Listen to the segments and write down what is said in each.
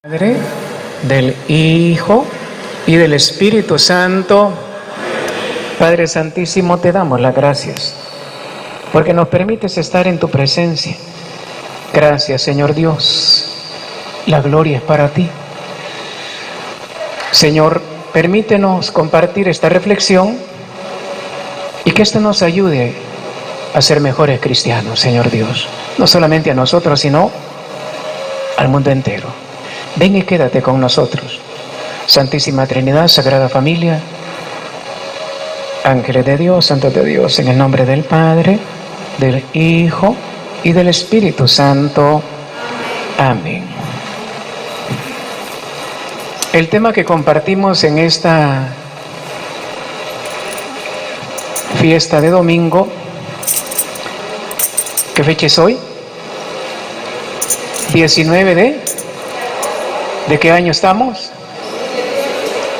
Padre, del Hijo y del Espíritu Santo. Padre Santísimo, te damos las gracias porque nos permites estar en tu presencia. Gracias, Señor Dios. La gloria es para ti. Señor, permítenos compartir esta reflexión y que esto nos ayude a ser mejores cristianos, Señor Dios. No solamente a nosotros, sino al mundo entero. Ven y quédate con nosotros. Santísima Trinidad, Sagrada Familia, ángeles de Dios, santos de Dios, en el nombre del Padre, del Hijo y del Espíritu Santo. Amén. El tema que compartimos en esta fiesta de domingo, ¿qué fecha es hoy? 19 ¿De qué año estamos?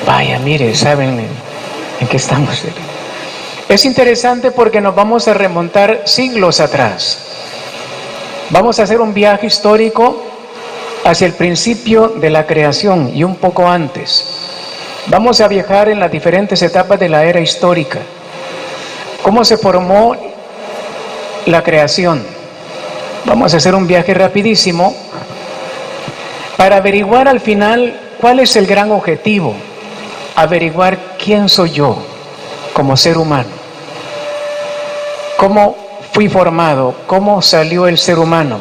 Vaya, mire, ¿saben en qué estamos? Es interesante porque nos vamos a remontar siglos atrás. Vamos a hacer un viaje histórico hacia el principio de la creación y un poco antes. Vamos a viajar en las diferentes etapas de la era histórica. ¿Cómo se formó la creación? Vamos a hacer un viaje rapidísimo para averiguar al final cuál es el gran objetivo, averiguar quién soy yo como ser humano, cómo fui formado, cómo salió el ser humano,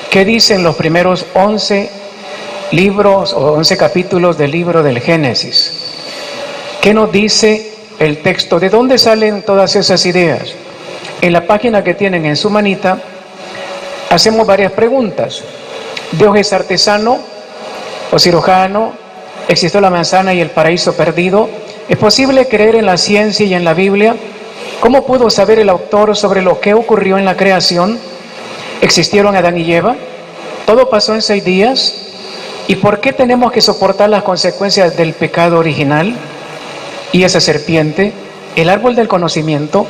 qué dicen los primeros 11 libros o 11 capítulos del libro del Génesis, qué nos dice el texto, de dónde salen todas esas ideas. En la página que tienen en su manita hacemos varias preguntas. ¿Dios es artesano o cirujano? ¿Existió la manzana y el paraíso perdido? ¿Es posible creer en la ciencia y en la Biblia? ¿Cómo pudo saber el autor sobre lo que ocurrió en la creación? ¿Existieron Adán y Eva? ¿Todo pasó en 6 días? ¿Y por qué tenemos que soportar las consecuencias del pecado original? ¿Y esa serpiente? ¿El árbol del conocimiento?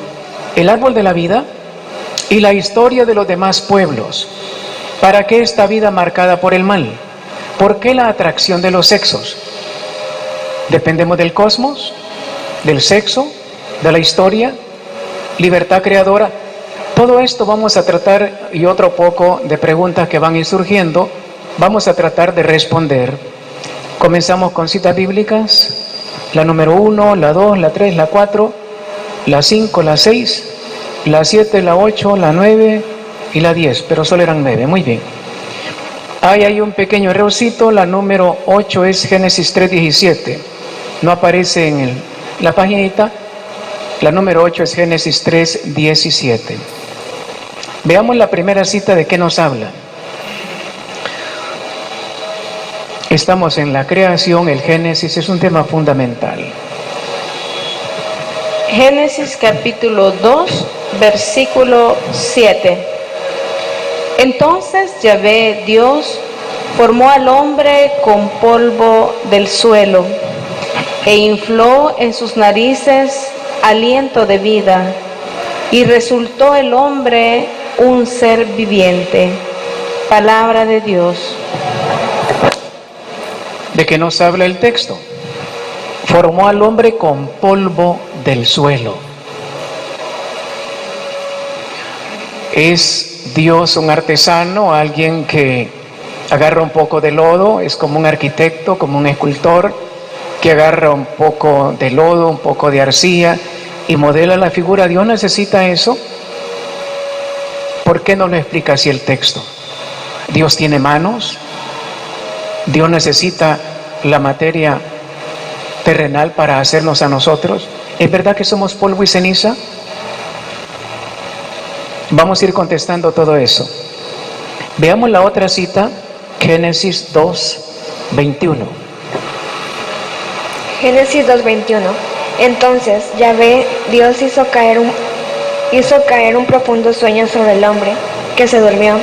¿El árbol de la vida? ¿Y la historia de los demás pueblos? ¿Para qué esta vida marcada por el mal? ¿Por qué la atracción de los sexos? ¿Dependemos del cosmos? ¿Del sexo? ¿De la historia? ¿Libertad creadora? Todo esto vamos a tratar, y otro poco de preguntas que van a ir surgiendo, vamos a tratar de responder. Comenzamos con citas bíblicas, la número 1, la 2, la 3, la 4, la 5, la 6, la 7, la 8, la 9 y la 10, pero solo eran 9, muy bien. Ahí hay un pequeño errorcito, la número 8 es Génesis 3:17, no aparece en la paginita, la número 8 es Génesis 3:17. Veamos la primera cita, de qué nos habla. Estamos en la creación, el Génesis es un tema fundamental. Génesis capítulo 2, versículo 7. Entonces Yahvé Dios formó al hombre con polvo del suelo e infló en sus narices aliento de vida, y resultó el hombre un ser viviente. Palabra de Dios. ¿De qué nos habla el texto? Formó al hombre con polvo del suelo. ¿Es Dios un artesano, alguien que agarra un poco de lodo? Es como un arquitecto, como un escultor que agarra un poco de lodo, un poco de arcilla y modela la figura. ¿Dios necesita eso? ¿Por qué no lo explica así el texto? ¿Dios tiene manos? ¿Dios necesita la materia terrenal para hacernos a nosotros? ¿Es verdad que somos polvo y ceniza? Vamos a ir contestando todo eso. Veamos la otra cita, Génesis 2:21. Génesis 2:21. Entonces Yahvé Dios hizo caer un profundo sueño sobre el hombre, que se durmió,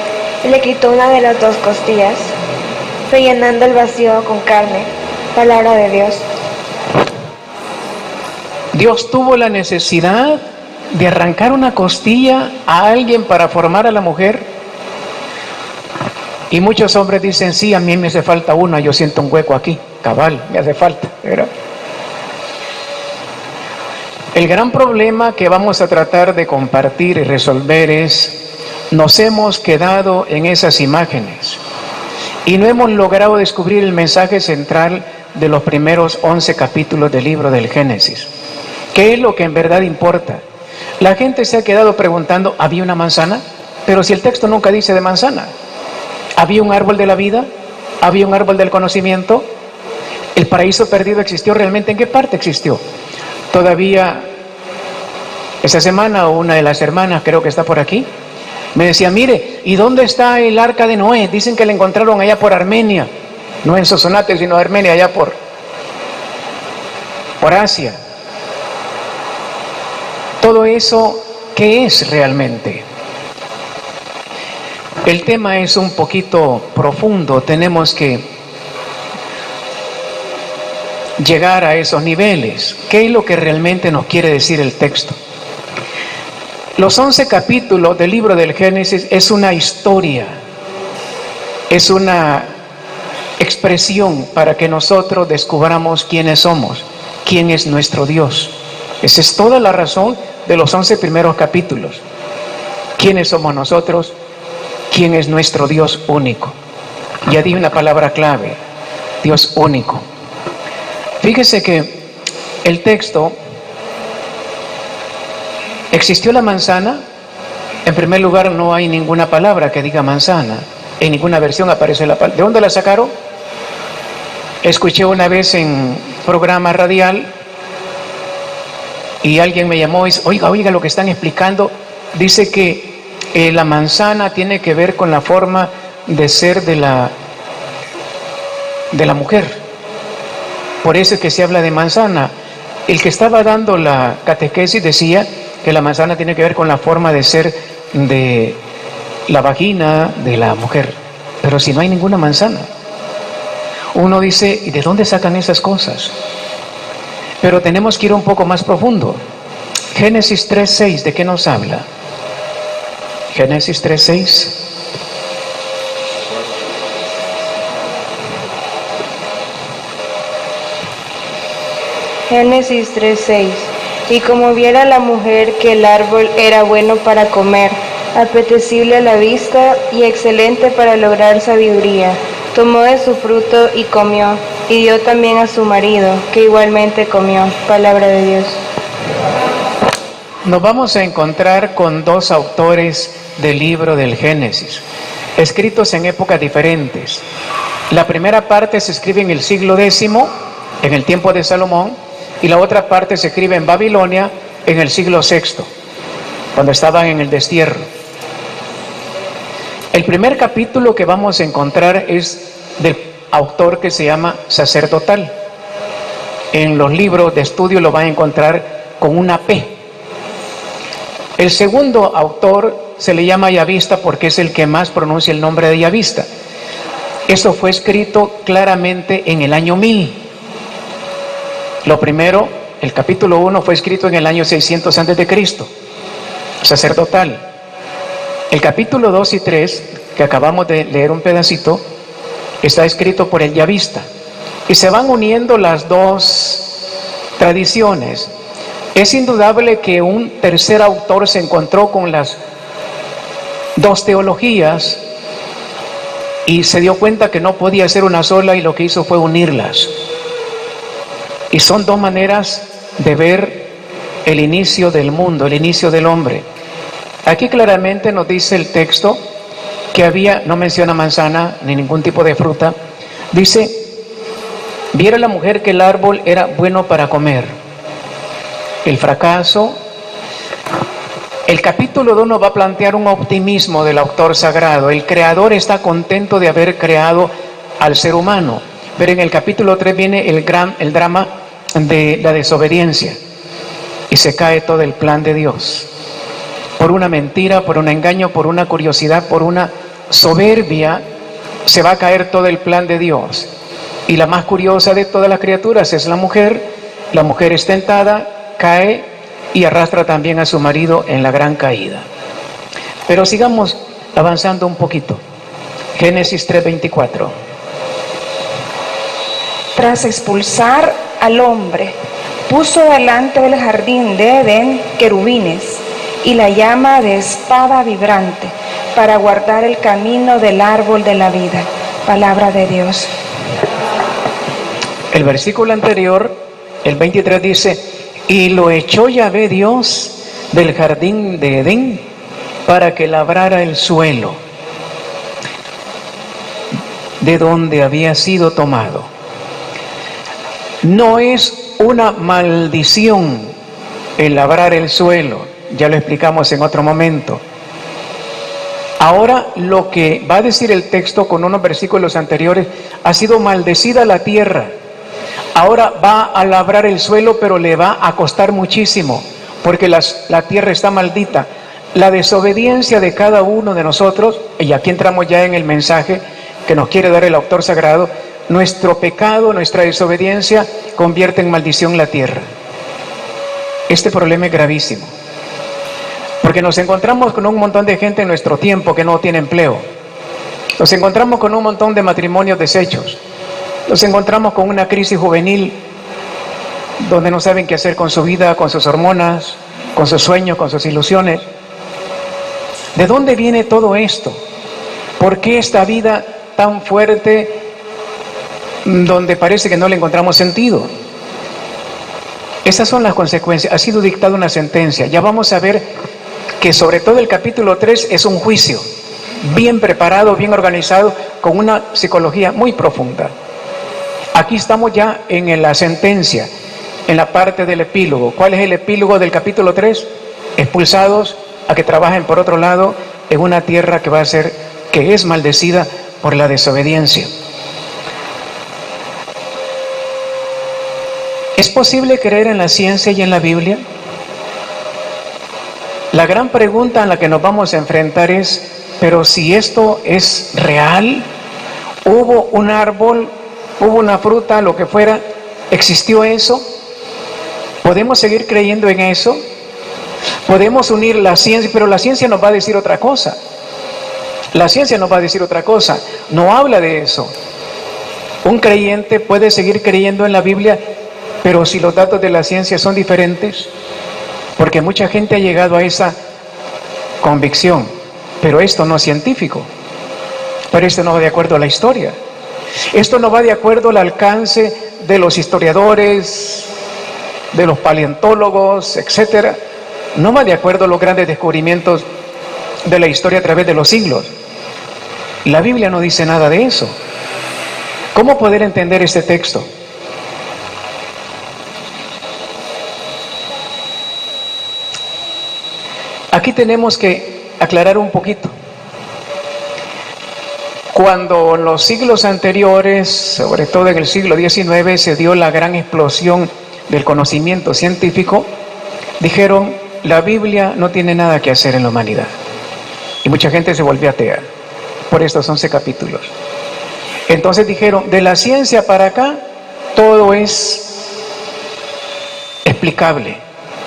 y le quitó una de las 2 costillas, rellenando el vacío con carne. Palabra de Dios. Dios tuvo la necesidad de arrancar una costilla a alguien para formar a la mujer. Y muchos hombres dicen, sí, a mí me hace falta una, yo siento un hueco aquí, cabal, me hace falta, ¿verdad? El gran problema que vamos a tratar de compartir y resolver es, nos hemos quedado en esas imágenes y no hemos logrado descubrir el mensaje central de los primeros 11 capítulos del libro del Génesis. ¿Qué es lo que en verdad importa? La gente se ha quedado preguntando, ¿había una manzana? Pero si el texto nunca dice de manzana. ¿Había un árbol de la vida? ¿Había un árbol del conocimiento? ¿El paraíso perdido existió realmente? ¿En qué parte existió? Todavía esa semana una de las hermanas, creo que está por aquí, me decía, mire, ¿y dónde está el arca de Noé? Dicen que la encontraron allá por Armenia, no en Sonsonate, sino en Armenia, allá por Asia. Todo eso, ¿qué es realmente? El tema es un poquito profundo, tenemos que llegar a esos niveles. ¿Qué es lo que realmente nos quiere decir el texto? Los 11 capítulos del libro del Génesis es una historia, es una expresión para que nosotros descubramos quiénes somos, quién es nuestro Dios. Esa es toda la razón de los 11 primeros capítulos. ¿Quiénes somos nosotros? ¿Quién es nuestro Dios único? Ya di una palabra clave, Dios único. Fíjese que el texto, ¿existió la manzana? En primer lugar, no hay ninguna palabra que diga manzana. En ninguna versión aparece la palabra. ¿De dónde la sacaron? Escuché una vez en programa radial y alguien me llamó y dice, oiga, lo que están explicando, dice que la manzana tiene que ver con la forma de ser de la mujer. Por eso es que se habla de manzana. El que estaba dando la catequesis decía que la manzana tiene que ver con la forma de ser de la vagina de la mujer. Pero si no hay ninguna manzana, uno dice, ¿y de dónde sacan esas cosas? Pero tenemos que ir un poco más profundo. Génesis 3:6, ¿de qué nos habla? Génesis 3:6. Génesis 3:6. Y como viera la mujer que el árbol era bueno para comer, apetecible a la vista y excelente para lograr sabiduría, tomó de su fruto y comió, y dio también a su marido, que igualmente comió. Palabra de Dios. Nos vamos a encontrar con dos autores del libro del Génesis, escritos en épocas diferentes. La primera parte se escribe en el siglo X, en el tiempo de Salomón, y la otra parte se escribe en Babilonia en el siglo VI, cuando estaban en el destierro. El primer capítulo que vamos a encontrar es del autor que se llama Sacerdotal. En los libros de estudio lo van a encontrar con una P. El segundo autor se le llama Yavista porque es el que más pronuncia el nombre de Yavista. Eso fue escrito claramente en el año 1000. Lo primero, el capítulo 1 fue escrito en el año 600 a.C., Sacerdotal. El capítulo 2 y 3, que acabamos de leer un pedacito, está escrito por el Yavista. Y se van uniendo las dos tradiciones. Es indudable que un tercer autor se encontró con las dos teologías y se dio cuenta que no podía ser una sola y lo que hizo fue unirlas. Y son dos maneras de ver el inicio del mundo, el inicio del hombre. Aquí claramente nos dice el texto que había, no menciona manzana ni ningún tipo de fruta, dice, viera la mujer que el árbol era bueno para comer. El fracaso. El capítulo 2 nos va a plantear un optimismo del autor sagrado. El creador está contento de haber creado al ser humano. Pero en el capítulo 3 viene el drama de la desobediencia. Y se cae todo el plan de Dios. Por una mentira, por un engaño, por una curiosidad, por una soberbia, se va a caer todo el plan de Dios. Y la más curiosa de todas las criaturas es la mujer. La mujer es tentada, cae y arrastra también a su marido en la gran caída. Pero sigamos avanzando un poquito. Génesis 3:24. Tras expulsar al hombre, puso delante del jardín de Edén querubines y la llama de espada vibrante para guardar el camino del árbol de la vida. Palabra de Dios. El versículo anterior, el 23, dice: y lo echó Yahvé Dios del jardín de Edén para que labrara el suelo de donde había sido tomado. No es una maldición el labrar el suelo, ya lo explicamos en otro momento. Ahora lo que va a decir el texto con unos versículos anteriores: ha sido maldecida la tierra. Ahora va a labrar el suelo, pero le va a costar muchísimo, porque la tierra está maldita. La desobediencia de cada uno de nosotros, y aquí entramos ya en el mensaje que nos quiere dar el autor sagrado, nuestro pecado, nuestra desobediencia convierte en maldición la tierra. Este problema es gravísimo, porque nos encontramos con un montón de gente en nuestro tiempo que no tiene empleo. Nos encontramos con un montón de matrimonios deshechos. Nos encontramos con una crisis juvenil donde no saben qué hacer con su vida, con sus hormonas, con sus sueños, con sus ilusiones. ¿De dónde viene todo esto? ¿Por qué esta vida tan fuerte donde parece que no le encontramos sentido? Esas son las consecuencias. Ha sido dictada una sentencia. Ya vamos a ver que sobre todo el capítulo 3 es un juicio bien preparado, bien organizado, con una psicología muy profunda. Aquí estamos ya en la sentencia, en la parte del epílogo. ¿Cuál es el epílogo del capítulo 3? Expulsados a que trabajen por otro lado en una tierra que es maldecida por la desobediencia. ¿Es posible creer en la ciencia y en la Biblia? La gran pregunta a la que nos vamos a enfrentar es: pero si esto es real, hubo un árbol, hubo una fruta, lo que fuera, ¿existió eso? ¿Podemos seguir creyendo en eso? Podemos unir la ciencia, pero la ciencia nos va a decir otra cosa. La ciencia nos va a decir otra cosa, no habla de eso. Un creyente puede seguir creyendo en la Biblia, pero si los datos de la ciencia son diferentes, porque mucha gente ha llegado a esa convicción, pero esto no es científico, pero esto no va de acuerdo a la historia, esto no va de acuerdo al alcance de los historiadores, de los paleontólogos, etcétera. No va de acuerdo a los grandes descubrimientos de la historia a través de los siglos. La Biblia no dice nada de eso. ¿Cómo poder entender este texto? Aquí tenemos que aclarar un poquito. Cuando en los siglos anteriores, sobre todo en el siglo XIX, se dio la gran explosión del conocimiento científico, dijeron: la Biblia no tiene nada que hacer en la humanidad. Y mucha gente se volvió atea por estos 11 capítulos. Entonces dijeron: de la ciencia para acá, todo es explicable.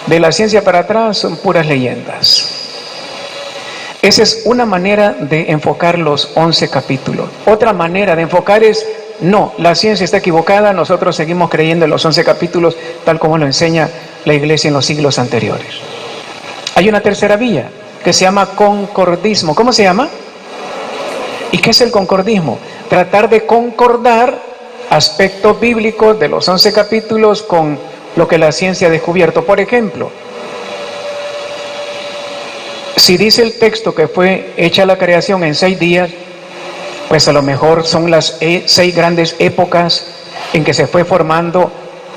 De la ciencia para atrás son puras leyendas. Esa es una manera de enfocar los 11 capítulos. Otra manera de enfocar es: no, la ciencia está equivocada, nosotros seguimos creyendo en los 11 capítulos tal como lo enseña la Iglesia en los siglos anteriores. Hay una tercera vía que se llama concordismo. ¿Cómo se llama? ¿Y qué es el concordismo? Tratar de concordar aspectos bíblicos de los 11 capítulos con lo que la ciencia ha descubierto. Por ejemplo, si dice el texto que fue hecha la creación en 6 días, pues a lo mejor son las 6 grandes épocas en que se fue formando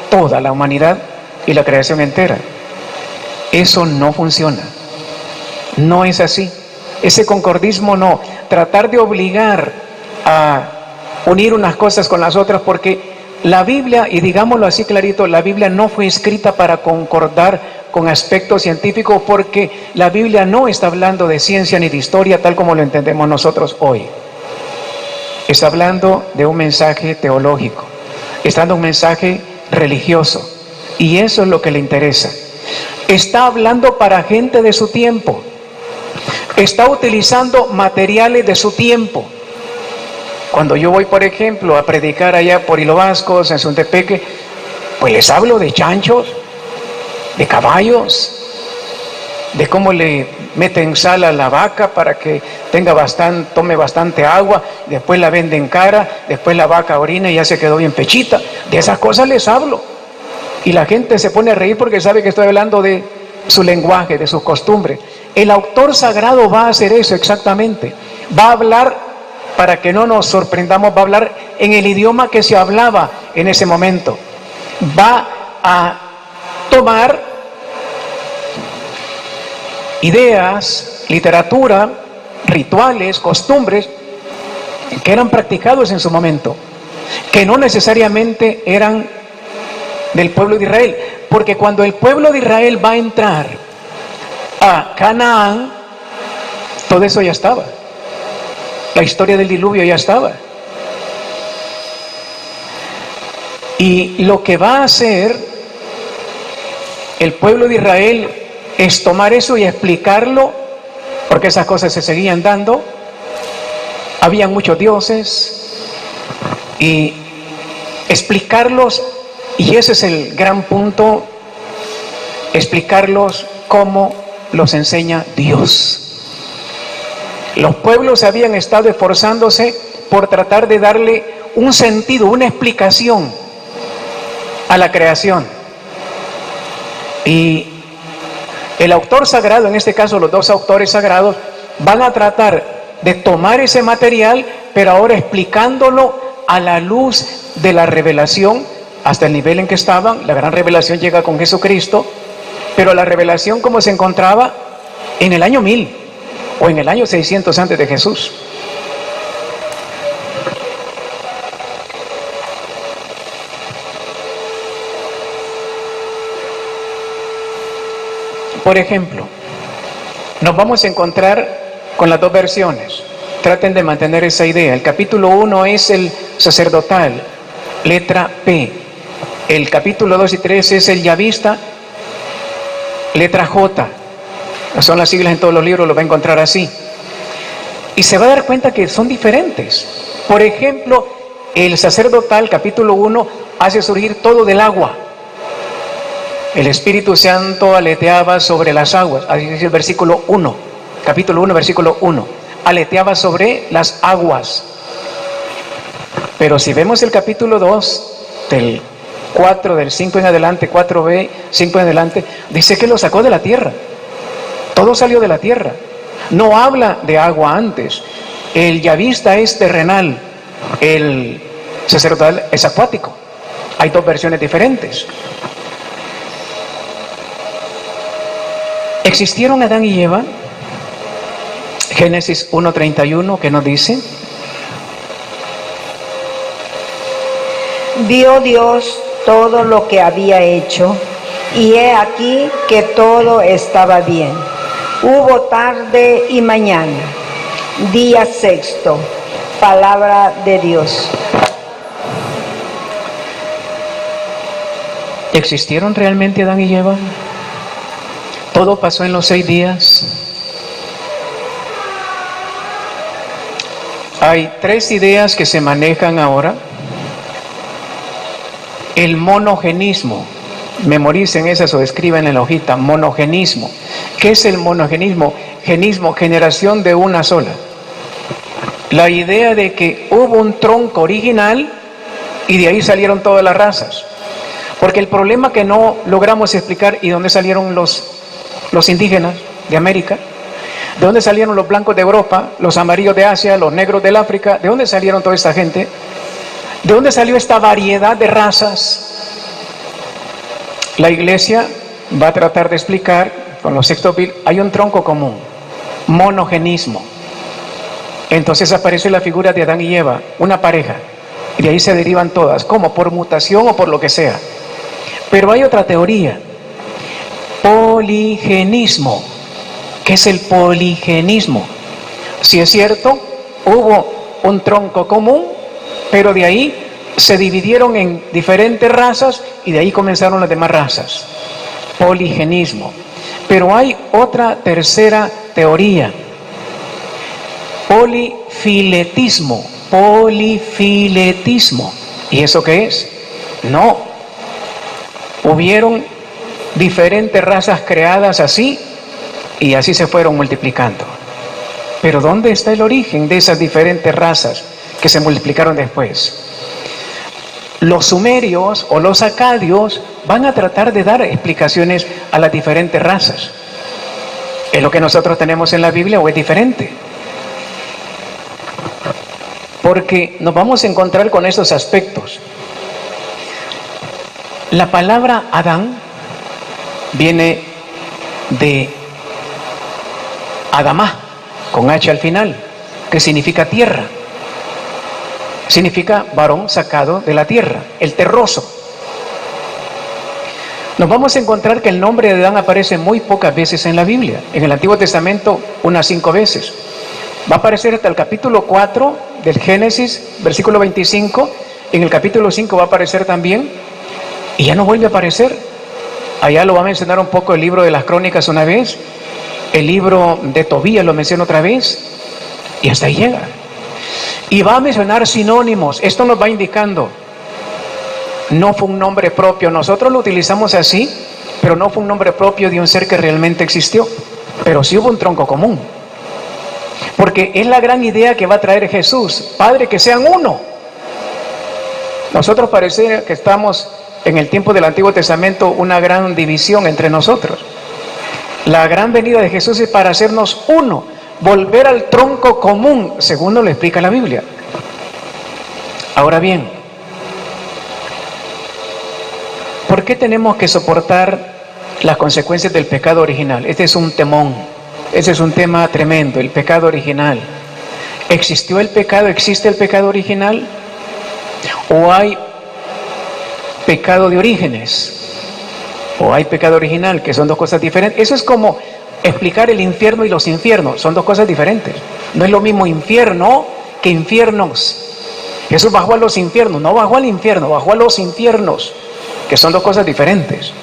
toda la humanidad y la creación entera. Eso no funciona. No es así. Ese concordismo no. Tratar de obligar a unir unas cosas con las otras, porque la Biblia, y digámoslo así clarito, la Biblia no fue escrita para concordar con aspectos científicos, porque la Biblia no está hablando de ciencia ni de historia tal como lo entendemos nosotros hoy. Está hablando de un mensaje teológico, está dando un mensaje religioso, y eso es lo que le interesa. Está hablando para gente de su tiempo, está utilizando materiales de su tiempo. Cuando yo voy, por ejemplo, a predicar allá por Hilo Vascos, en Suntepeque, pues les hablo de chanchos, de caballos, de cómo le meten sal a la vaca para que tome bastante agua, después la venden cara, después la vaca orina y ya se quedó bien pechita. De esas cosas les hablo. Y la gente se pone a reír porque sabe que estoy hablando de su lenguaje, de sus costumbres. El autor sagrado va a hacer eso exactamente. Va a hablar, para que no nos sorprendamos, va a hablar en el idioma que se hablaba en ese momento. Va a tomar ideas, literatura, rituales, costumbres que eran practicados en su momento, que no necesariamente eran del pueblo de Israel, porque cuando el pueblo de Israel va a entrar a Canaán, todo eso ya estaba. La historia del diluvio ya estaba. Y lo que va a hacer el pueblo de Israel es tomar eso y explicarlo, porque esas cosas se seguían dando. Habían muchos dioses y explicarlos, y ese es el gran punto, explicarlos como los enseña Dios. Los pueblos habían estado esforzándose por tratar de darle un sentido, una explicación a la creación. Y el autor sagrado, en este caso los dos autores sagrados, van a tratar de tomar ese material, pero ahora explicándolo a la luz de la revelación, hasta el nivel en que estaban. La gran revelación llega con Jesucristo, pero la revelación como se encontraba en el año 1000 o en el año 600 antes de Jesús. Por ejemplo, nos vamos a encontrar con las dos versiones. Traten de mantener esa idea. El capítulo 1 es el sacerdotal, letra P. El capítulo 2 y 3 es el yavista, letra J. Son las siglas en todos los libros, lo va a encontrar así. Y se va a dar cuenta que son diferentes. Por ejemplo, el sacerdotal, capítulo 1, hace surgir todo del agua. El Espíritu Santo aleteaba sobre las aguas. Así dice el versículo 1. Capítulo 1, versículo 1. Aleteaba sobre las aguas. Pero si vemos el capítulo 2, del 4, del 5 en adelante, 4b, 5 en adelante, dice que lo sacó de la tierra. Todo salió de la tierra. No habla de agua antes. El yavista es terrenal. El sacerdotal es acuático. Hay dos versiones diferentes. ¿Existieron Adán y Eva? Génesis 1:31, ¿qué nos dice? Vio Dios todo lo que había hecho, y he aquí que todo estaba bien. Hubo tarde y mañana, día sexto, palabra de Dios. ¿Existieron realmente Adán y Eva? ¿Todo pasó en los 6 días? Hay 3 ideas que se manejan ahora. El monogenismo. Memoricen esas o escriban en la hojita. Monogenismo. ¿Qué es el monogenismo? Genismo, generación de una sola. La idea de que hubo un tronco original y de ahí salieron todas las razas. Porque el problema que no logramos explicar, ¿y dónde salieron los indígenas de América? ¿De dónde salieron los blancos de Europa, los amarillos de Asia, los negros del África? ¿De dónde salieron toda esta gente? ¿De dónde salió esta variedad de razas? La iglesia va a tratar de explicar, con los sextos Bill, hay un tronco común, monogenismo. Entonces aparece la figura de Adán y Eva, una pareja, y de ahí se derivan todas, ¿cómo? Por mutación o por lo que sea. Pero hay otra teoría, poligenismo. ¿Qué es el poligenismo? Si es cierto, hubo un tronco común, pero de ahí se dividieron en diferentes razas y de ahí comenzaron las demás razas. Poligenismo. Pero hay otra tercera teoría, polifiletismo. polifiletismo. ¿Y eso qué es? No. Hubieron diferentes razas creadas así y así se fueron multiplicando. Pero ¿dónde está el origen de esas diferentes razas que se multiplicaron después? Los sumerios o los acadios van a tratar de dar explicaciones a las diferentes razas. ¿Es lo que nosotros tenemos en la Biblia o es diferente? Porque nos vamos a encontrar con estos aspectos. La palabra Adán viene de Adamá, con H al final, que significa tierra. Significa varón sacado de la tierra, el terroso. Nos vamos a encontrar que el nombre de Adán aparece muy pocas veces en la Biblia. En el Antiguo Testamento, unas 5 veces. Va a aparecer hasta el capítulo 4 del Génesis, versículo 25. En el capítulo 5 va a aparecer también. Y ya no vuelve a aparecer. Allá lo va a mencionar un poco el libro de las Crónicas una vez. El libro de Tobías lo menciona otra vez. Y hasta ahí llega. Y va a mencionar sinónimos. Esto nos va indicando. No fue un nombre propio. Nosotros lo utilizamos así, pero no fue un nombre propio de un ser que realmente existió. Pero sí hubo un tronco común. Porque es la gran idea que va a traer Jesús. Padre, que sean uno. Nosotros parece que estamos en el tiempo del Antiguo Testamento una gran división entre nosotros. La gran venida de Jesús es para hacernos uno. Volver al tronco común, según nos lo explica la Biblia. Ahora bien, ¿por qué tenemos que soportar las consecuencias del pecado original? Este es un temón, este es un tema tremendo, el pecado original. ¿Existió el pecado? ¿Existe el pecado original? ¿O hay pecado de orígenes? ¿O hay pecado original? Que son dos cosas diferentes. Eso es como explicar el infierno y los infiernos, son dos cosas diferentes. No es lo mismo infierno que infiernos. Jesús bajó a los infiernos, no bajó al infierno, bajó a los infiernos, que son dos cosas diferentes.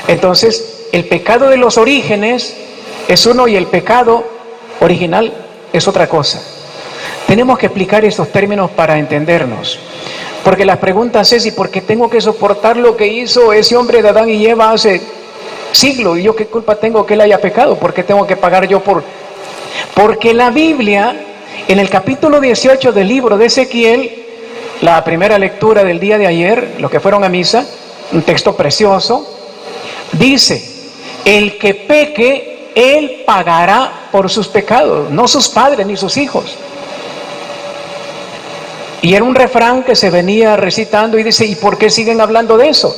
Entonces, el pecado de los orígenes es uno y el pecado original es otra cosa. Tenemos que explicar estos términos para entendernos. Porque las preguntas es, ¿y por qué tengo que soportar lo que hizo ese hombre de Adán y Eva hace siglos? ¿Y yo qué culpa tengo que él haya pecado? ¿Por qué tengo que pagar yo por...? Porque la Biblia, en el capítulo 18 del libro de Ezequiel, la primera lectura del día de ayer, los que fueron a misa, un texto precioso, dice, el que peque, él pagará por sus pecados, no sus padres ni sus hijos. Y era un refrán que se venía recitando y dice, ¿y por qué siguen hablando de eso?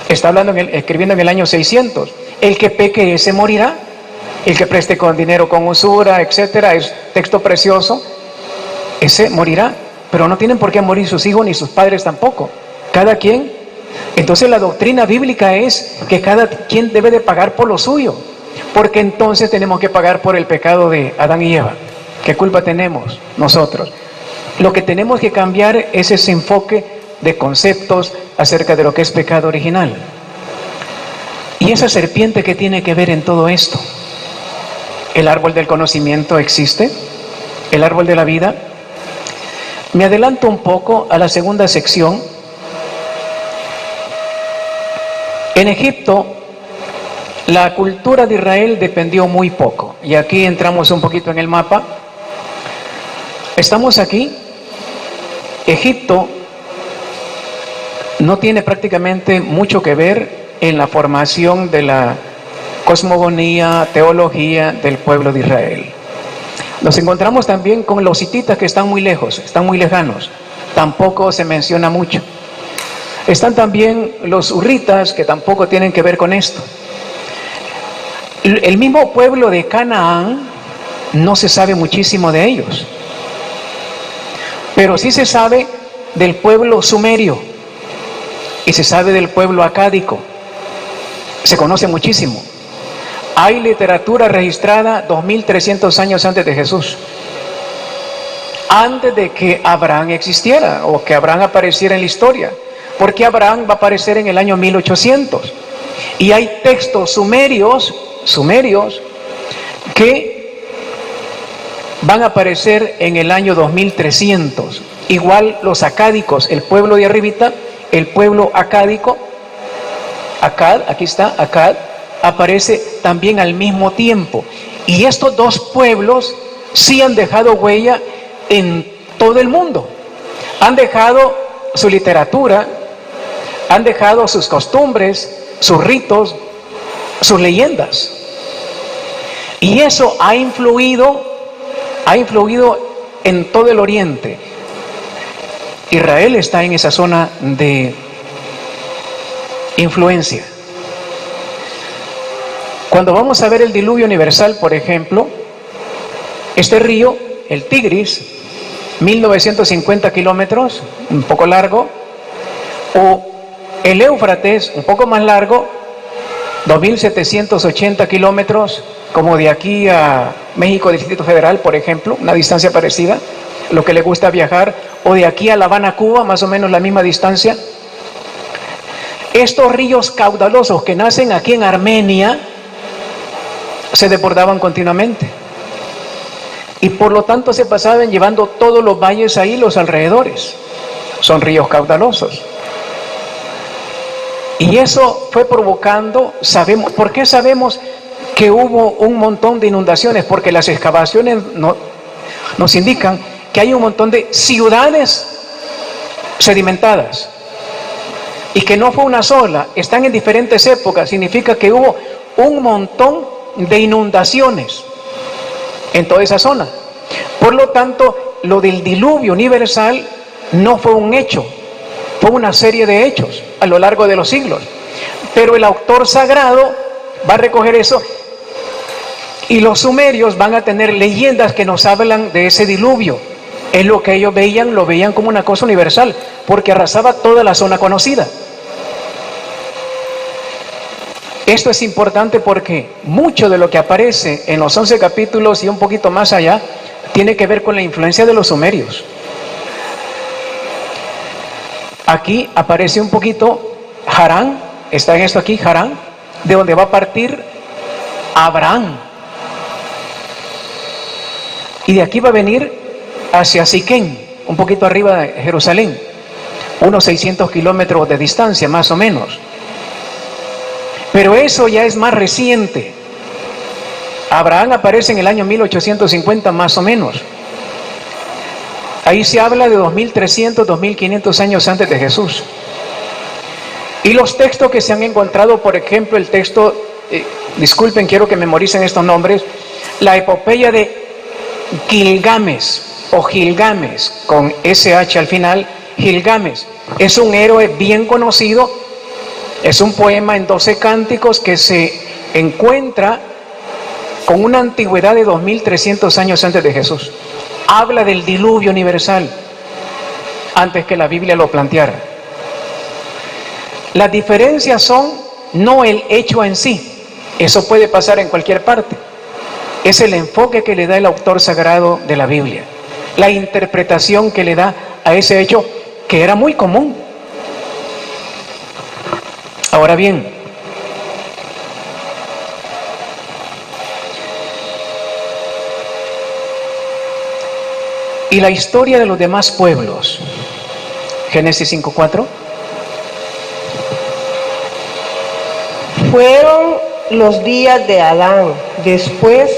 Está hablando escribiendo en el año 600. El que peque, ese morirá. El que preste con dinero con usura, etcétera, es texto precioso, ese morirá. Pero no tienen por qué morir sus hijos ni sus padres tampoco. Cada quien. Entonces la doctrina bíblica es que cada quien debe de pagar por lo suyo. Porque entonces tenemos que pagar por el pecado de Adán y Eva. ¿Qué culpa tenemos nosotros? Lo que tenemos que cambiar es ese enfoque de conceptos acerca de lo que es pecado original. Y esa serpiente, ¿qué tiene que ver en todo esto? ¿El árbol del conocimiento existe? ¿El árbol de la vida? Me adelanto un poco a la segunda sección. En Egipto, la cultura de Israel dependió muy poco. Y aquí entramos un poquito en el mapa. Estamos aquí. Egipto no tiene prácticamente mucho que ver en la formación de la cosmogonía, teología del pueblo de Israel. Nos encontramos también con los hititas que están muy lejos, están muy lejanos, tampoco se menciona mucho. Están también los hurritas, que tampoco tienen que ver con esto. El mismo pueblo de Canaán, no se sabe muchísimo de ellos. Pero sí se sabe del pueblo sumerio y se sabe del pueblo acádico. Se conoce muchísimo. Hay literatura registrada 2300 años antes de Jesús. Antes de que Abraham existiera o que Abraham apareciera en la historia. Porque Abraham va a aparecer en el año 1800. Y hay textos sumerios que van a aparecer en el año 2300. Igual los acádicos, el pueblo de arribita, el pueblo acádico, Acad, aquí está, Acad, aparece también al mismo tiempo. Y estos dos pueblos sí han dejado huella en todo el mundo. Han dejado su literatura, han dejado sus costumbres, sus ritos, sus leyendas. Y eso ha influido en todo el Oriente. Israel está en esa zona de influencia. Cuando vamos a ver el diluvio universal, por ejemplo, este río, el Tigris, 1950 kilómetros, un poco largo, o el Éufrates, un poco más largo, 2780 kilómetros, como de aquí a México, Distrito Federal, por ejemplo, una distancia parecida, lo que le gusta viajar, o de aquí a La Habana, Cuba, más o menos la misma distancia. Estos ríos caudalosos que nacen aquí en Armenia se desbordaban continuamente, y por lo tanto se pasaban llevando todos los valles ahí, los alrededores. Son ríos caudalosos. Y eso fue provocando, ¿por qué sabemos que hubo un montón de inundaciones? Porque las excavaciones nos indican que hay un montón de ciudades sedimentadas, y que no fue una sola, están en diferentes épocas. Significa que hubo un montón de inundaciones en toda esa zona. Por lo tanto, lo del diluvio universal no fue un hecho, fue una serie de hechos a lo largo de los siglos. Pero el autor sagrado va a recoger eso, y los sumerios van a tener leyendas que nos hablan de ese diluvio. Es lo que ellos veían, lo veían como una cosa universal, porque arrasaba toda la zona conocida. Esto es importante porque mucho de lo que aparece en los 11 capítulos y un poquito más allá tiene que ver con la influencia de los sumerios. Aquí aparece un poquito Harán, está en esto aquí, Harán, de donde va a partir Abraham. Y de aquí va a venir hacia Siquén, un poquito arriba de Jerusalén, unos 600 kilómetros de distancia más o menos. Pero eso ya es más reciente. Abraham aparece en el año 1850 más o menos. Ahí se habla de 2300, 2500 años antes de Jesús. Y los textos que se han encontrado, por ejemplo, el texto, disculpen, quiero que memoricen estos nombres, la epopeya de Gilgames, o Gilgames, con SH al final. Gilgames es un héroe bien conocido, es un poema en 12 cánticos que se encuentra con una antigüedad de 2300 años antes de Jesús. Habla del diluvio universal antes que la Biblia lo planteara. Las diferencias son no el hecho en sí, eso puede pasar en cualquier parte, es el enfoque que le da el autor sagrado de la Biblia, la interpretación que le da a ese hecho que era muy común. Ahora bien, y la historia de los demás pueblos, Génesis 5:4. Fueron los días de Adán, después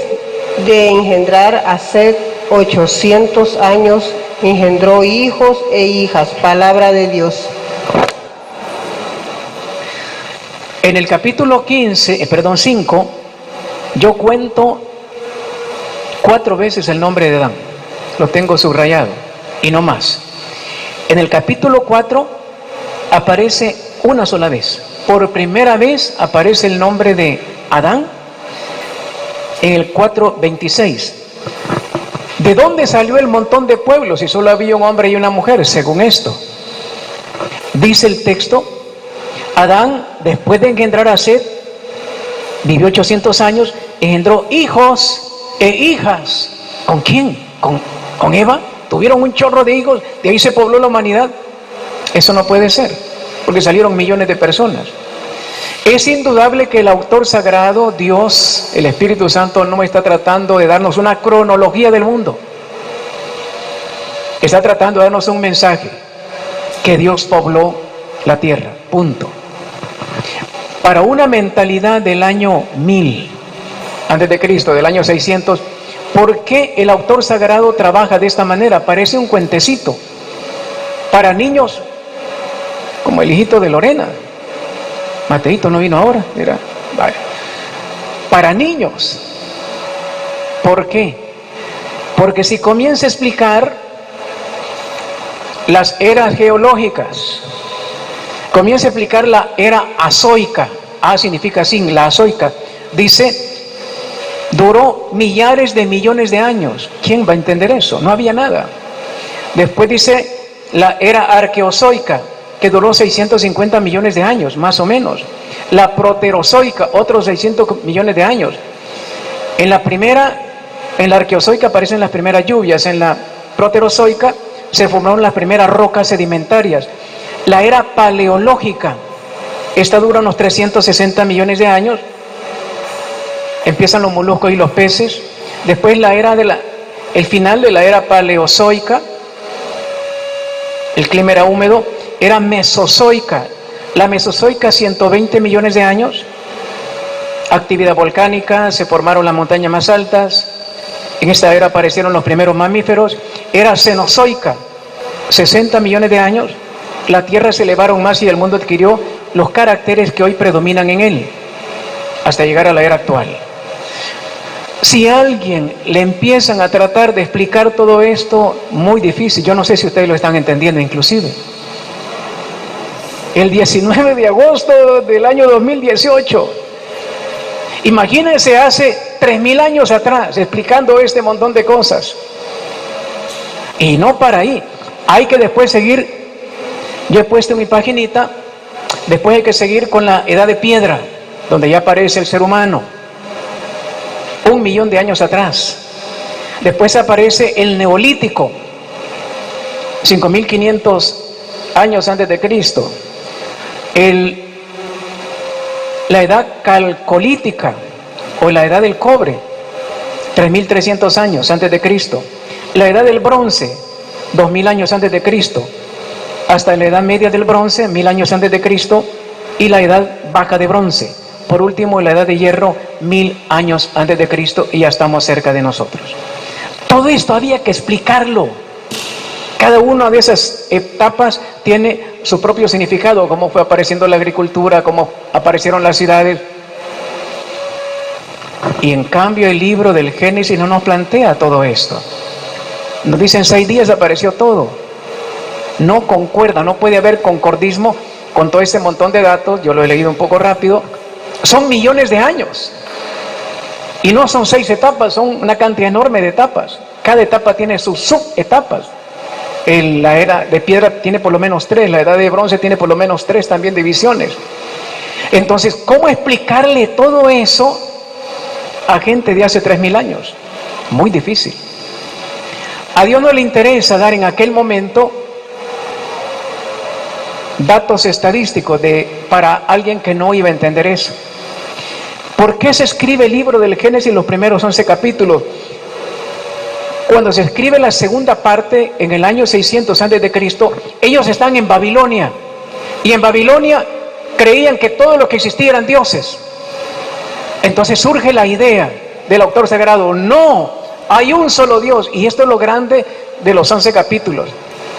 de engendrar a Set 800 años, engendró hijos e hijas. Palabra de Dios. En el capítulo 5, yo cuento 4 veces el nombre de Adán. Lo tengo subrayado, y no más. En el capítulo 4 aparece una sola vez. Por primera vez aparece el nombre de Adán en el 4:26. ¿De dónde salió el montón de pueblos si solo había un hombre y una mujer? Según esto, dice el texto, Adán, después de engendrar a Set, vivió 800 años, engendró hijos e hijas. ¿Con quién? ¿Con Eva? Tuvieron un chorro de hijos, de ahí se pobló la humanidad. Eso no puede ser, porque salieron millones de personas. Es indudable que el autor sagrado, Dios, el Espíritu Santo, no está tratando de darnos una cronología del mundo. Está tratando de darnos un mensaje, que Dios pobló la tierra, punto. Para una mentalidad del año 1000 antes de Cristo, del año 600, ¿por qué el autor sagrado trabaja de esta manera? Parece un cuentecito para niños como el hijito de Lorena. Mateito no vino ahora, mira, vale. Para niños. ¿Por qué? Porque si comienza a explicar las eras geológicas, comienza a explicar la era azoica, A significa sin, la azoica, dice, duró millares de millones de años. ¿Quién va a entender eso? No había nada. Después dice la era arqueozoica, que duró 650 millones de años, más o menos. La proterozoica, otros 600 millones de años. En la arqueozoica aparecen las primeras lluvias. En la proterozoica se formaron las primeras rocas sedimentarias. La era paleológica, esta dura unos 360 millones de años. Empiezan los moluscos y los peces. Después el final de la era paleozoica, el clima era húmedo. Era mesozoica. La mesozoica, 120 millones de años. Actividad volcánica, se formaron las montañas más altas. En esta era aparecieron los primeros mamíferos. Era cenozoica, 60 millones de años. La Tierra se elevaron más y el mundo adquirió los caracteres que hoy predominan en él, hasta llegar a la era actual. Si a alguien le empiezan a tratar de explicar todo esto, muy difícil. Yo no sé si ustedes lo están entendiendo inclusive. El 19 de agosto del año 2018. Imagínense hace 3000 años atrás explicando este montón de cosas. Y no para ahí. Hay que después seguir. Yo he puesto en mi paginita. Después hay que seguir con la edad de piedra, donde ya aparece el ser humano. 1.000.000 de años atrás. Después aparece el neolítico. 5.500 años antes de Cristo. La edad calcolítica o la edad del cobre, 3.300 años antes de Cristo. La edad del bronce, 2.000 años antes de Cristo, hasta la edad media del bronce, 1.000 años antes de Cristo, y la edad baja de bronce. Por último, la edad de hierro, 1.000 años antes de Cristo, y ya estamos cerca de nosotros. Todo esto había que explicarlo. Cada una de esas etapas tiene su propio significado, cómo fue apareciendo la agricultura, cómo aparecieron las ciudades. Y en cambio el libro del Génesis no nos plantea todo esto. Nos dicen 6 días apareció todo. No concuerda, no puede haber concordismo con todo ese montón de datos. Yo lo he leído un poco rápido. Son millones de años. Y no son 6 etapas, son una cantidad enorme de etapas. Cada etapa tiene sus subetapas. La era de piedra tiene por lo menos 3, la edad de bronce tiene por lo menos 3 también divisiones. Entonces, ¿cómo explicarle todo eso a gente de hace 3.000 años? Muy difícil. A Dios no le interesa dar en aquel momento datos estadísticos para alguien que no iba a entender eso. ¿Por qué se escribe el libro del Génesis los primeros 11 capítulos? Cuando se escribe la segunda parte en el año 600 antes de Cristo, ellos están en Babilonia. Y en Babilonia creían que todo lo que existía eran dioses. Entonces surge la idea del autor sagrado: no, hay un solo Dios. Y esto es lo grande de los 11 capítulos.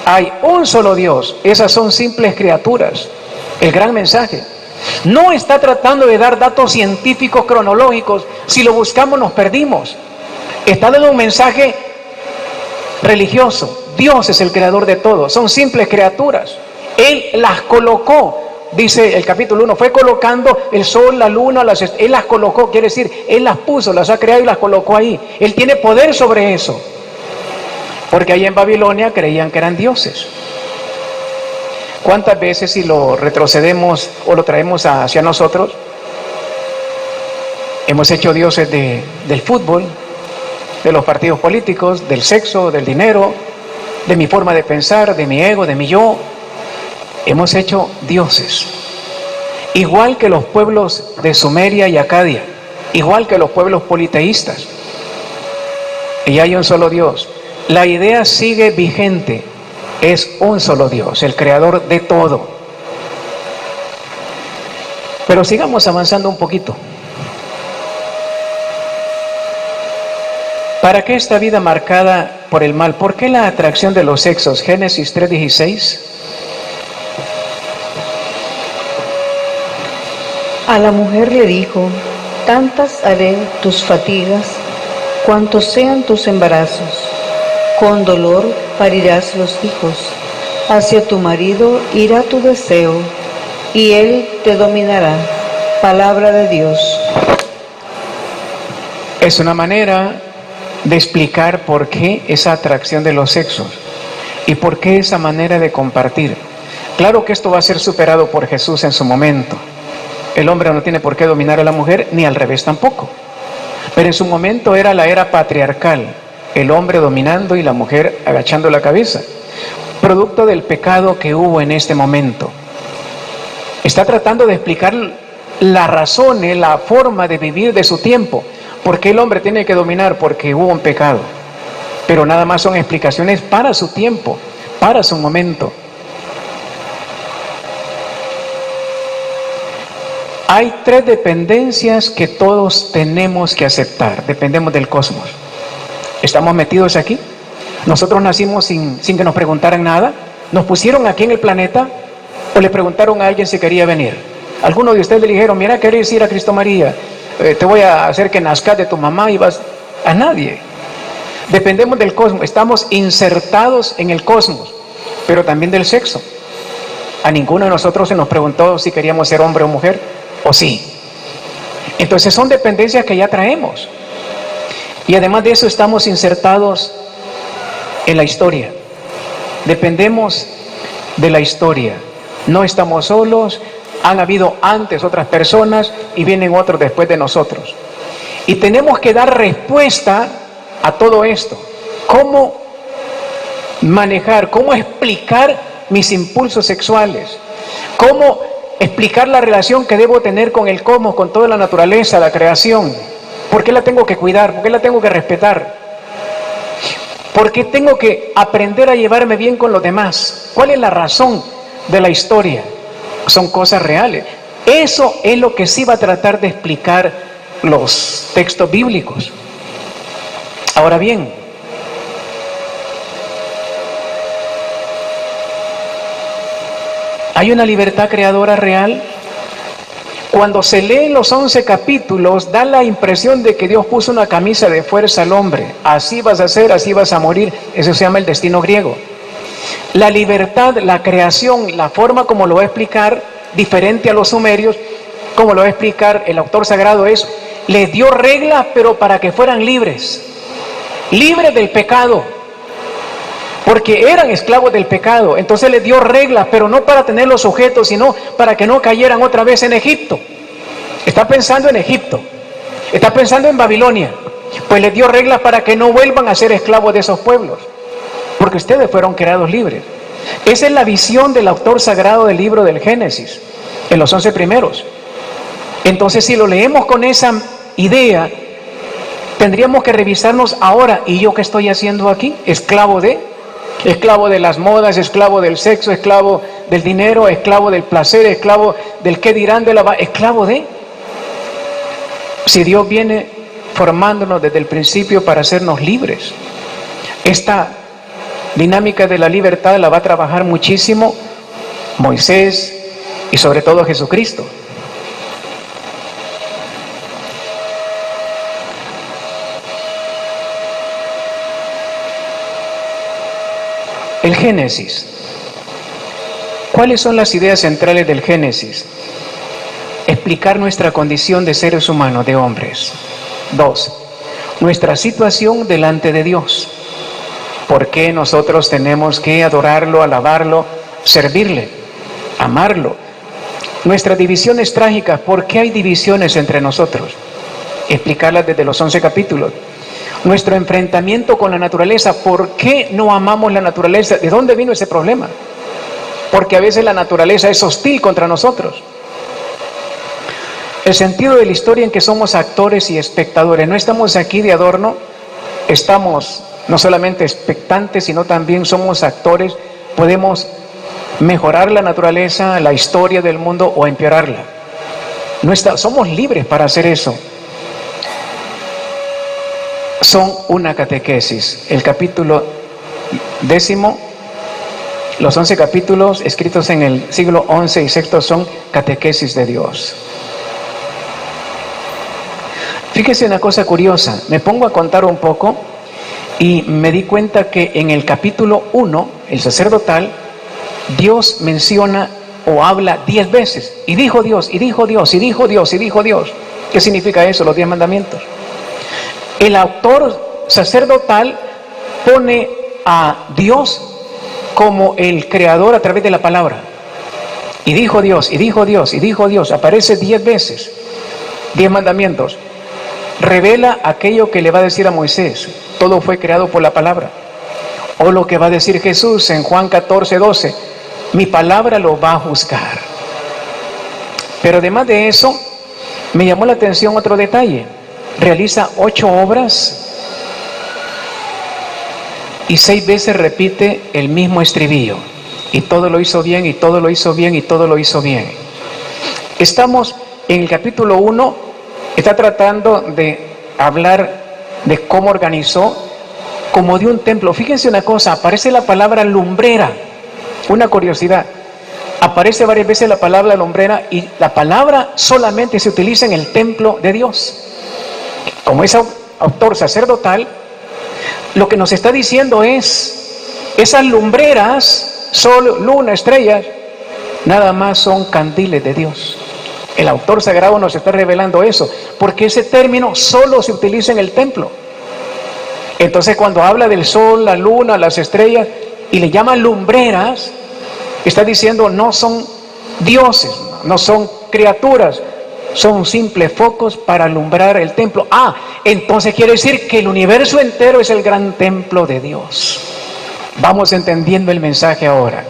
Hay un solo Dios. Esas son simples criaturas. El gran mensaje. No está tratando de dar datos científicos cronológicos. Si lo buscamos nos perdimos. Está dando un mensaje religioso. Dios es el creador de todo. Son simples criaturas. Él las colocó. Dice el capítulo 1, fue colocando el sol, la luna, Él las colocó, quiere decir, Él las puso, las ha creado y las colocó ahí. Él tiene poder sobre eso. Porque ahí en Babilonia creían que eran dioses. ¿Cuántas veces, si lo retrocedemos o lo traemos hacia nosotros, hemos hecho dioses del fútbol, de los partidos políticos, del sexo, del dinero, de mi forma de pensar, de mi ego, de mi yo? Hemos hecho dioses. igual que los pueblos de Sumeria y Acadia, igual que los pueblos politeístas. Y hay un solo Dios. La idea sigue vigente, es un solo Dios, el creador de todo. Pero sigamos avanzando un poquito. ¿Para qué esta vida marcada por el mal? ¿Por qué la atracción de los sexos? Génesis 3:16. A la mujer le dijo: tantas haré tus fatigas, cuantos sean tus embarazos. Con dolor parirás los hijos. Hacia tu marido irá tu deseo, y él te dominará. Palabra de Dios. Es una manera de explicar por qué esa atracción de los sexos y por qué esa manera de compartir. Claro que esto va a ser superado por Jesús en su momento. El hombre no tiene por qué dominar a la mujer, ni al revés tampoco. Pero en su momento era la era patriarcal, el hombre dominando y la mujer agachando la cabeza, producto del pecado que hubo en este momento. Está tratando de explicar las razones, la forma de vivir de su tiempo. ¿Por qué el hombre tiene que dominar? Porque hubo un pecado. Pero nada más son explicaciones para su tiempo, para su momento. Hay 3 dependencias que todos tenemos que aceptar. Dependemos del cosmos. ¿Estamos metidos aquí? Nosotros nacimos sin que nos preguntaran nada. ¿Nos pusieron aquí en el planeta o le preguntaron a alguien si quería venir? Algunos de ustedes le dijeron: mira, ¿querés ir a Cristo María? Te voy a hacer que nazcas de tu mamá y vas. A nadie. Dependemos del cosmos, estamos insertados en el cosmos, pero también del sexo. A ninguno de nosotros se nos preguntó si queríamos ser hombre o mujer, o sí. Entonces son dependencias que ya traemos. Y además de eso estamos insertados en la historia. Dependemos de la historia. No estamos solos. Han habido antes otras personas y vienen otros después de nosotros. Y tenemos que dar respuesta a todo esto. ¿Cómo manejar, cómo explicar mis impulsos sexuales? ¿Cómo explicar la relación que debo tener con el cosmos, con toda la naturaleza, la creación? ¿Por qué la tengo que cuidar? ¿Por qué la tengo que respetar? ¿Por qué tengo que aprender a llevarme bien con los demás? ¿Cuál es la razón de la historia? Son cosas reales. Eso es lo que sí va a tratar de explicar los textos bíblicos. Ahora bien, ¿hay una libertad creadora real? Cuando se leen los 11 capítulos, da la impresión de que Dios puso una camisa de fuerza al hombre. Así vas a ser, así vas a morir. Eso se llama el destino griego. La libertad, la creación, la forma como lo va a explicar, diferente a los sumerios, como lo va a explicar el autor sagrado, es: les dio reglas, pero para que fueran libres. Libres del pecado. Porque eran esclavos del pecado. Entonces les dio reglas, pero no para tenerlos sujetos, sino para que no cayeran otra vez en Egipto. Está pensando en Egipto. Está pensando en Babilonia. Pues les dio reglas para que no vuelvan a ser esclavos de esos pueblos. Porque ustedes fueron creados libres. Esa es la visión del autor sagrado del libro del Génesis, en los 11 primeros. Entonces, si lo leemos con esa idea, tendríamos que revisarnos ahora: ¿y yo qué estoy haciendo aquí? Esclavo de las modas, esclavo del sexo, esclavo del dinero, esclavo del placer, esclavo del qué dirán, esclavo de. Si Dios viene formándonos desde el principio para hacernos libres, esta dinámica de la libertad la va a trabajar muchísimo Moisés y sobre todo Jesucristo. El Génesis. ¿Cuáles son las ideas centrales del Génesis? Explicar nuestra condición de seres humanos, de hombres. 2. Nuestra situación delante de Dios. ¿Por qué nosotros tenemos que adorarlo, alabarlo, servirle, amarlo? Nuestras divisiones trágicas. ¿Por qué hay divisiones entre nosotros? Explicarlas desde los 11 capítulos. Nuestro enfrentamiento con la naturaleza. ¿Por qué no amamos la naturaleza? ¿De dónde vino ese problema? Porque a veces la naturaleza es hostil contra nosotros. El sentido de la historia en que somos actores y espectadores. No estamos aquí de adorno, estamos no solamente expectantes, sino también somos actores. Podemos mejorar la naturaleza, la historia del mundo o empeorarla. Somos libres para hacer eso. Son una catequesis. El capítulo 10, los 11 capítulos escritos en el siglo XI y VI son catequesis de Dios. Fíjese una cosa curiosa, me pongo a contar un poco y me di cuenta que en el capítulo 1, el sacerdotal, Dios menciona o habla 10 veces, y dijo Dios, y dijo Dios, y dijo Dios, y dijo Dios. ¿Qué significa eso? Los 10 mandamientos. El autor sacerdotal pone a Dios como el creador a través de la palabra. Y dijo Dios, y dijo Dios, y dijo Dios. Aparece 10 veces, 10 mandamientos. Revela aquello que le va a decir a Moisés. Todo fue creado por la palabra. O lo que va a decir Jesús en Juan 14:12. Mi palabra lo va a juzgar. Pero además de eso, me llamó la atención otro detalle. Realiza 8 obras y 6 veces repite el mismo estribillo. Y todo lo hizo bien, y todo lo hizo bien, y todo lo hizo bien. Estamos en el capítulo 1, está tratando de hablar de cómo organizó, como de un templo. Fíjense una cosa, aparece la palabra lumbrera. Una curiosidad, aparece varias veces la palabra lumbrera y la palabra solamente se utiliza en el templo de Dios. Como es autor sacerdotal, lo que nos está diciendo es, esas lumbreras, sol, luna, estrellas, nada más son candiles de Dios. El autor sagrado nos está revelando eso, porque ese término solo se utiliza en el templo. Entonces cuando habla del sol, la luna, las estrellas, y le llama lumbreras, está diciendo no son dioses, no son criaturas, son simples focos para alumbrar el templo. Entonces quiere decir que el universo entero es el gran templo de Dios. Vamos entendiendo el mensaje ahora.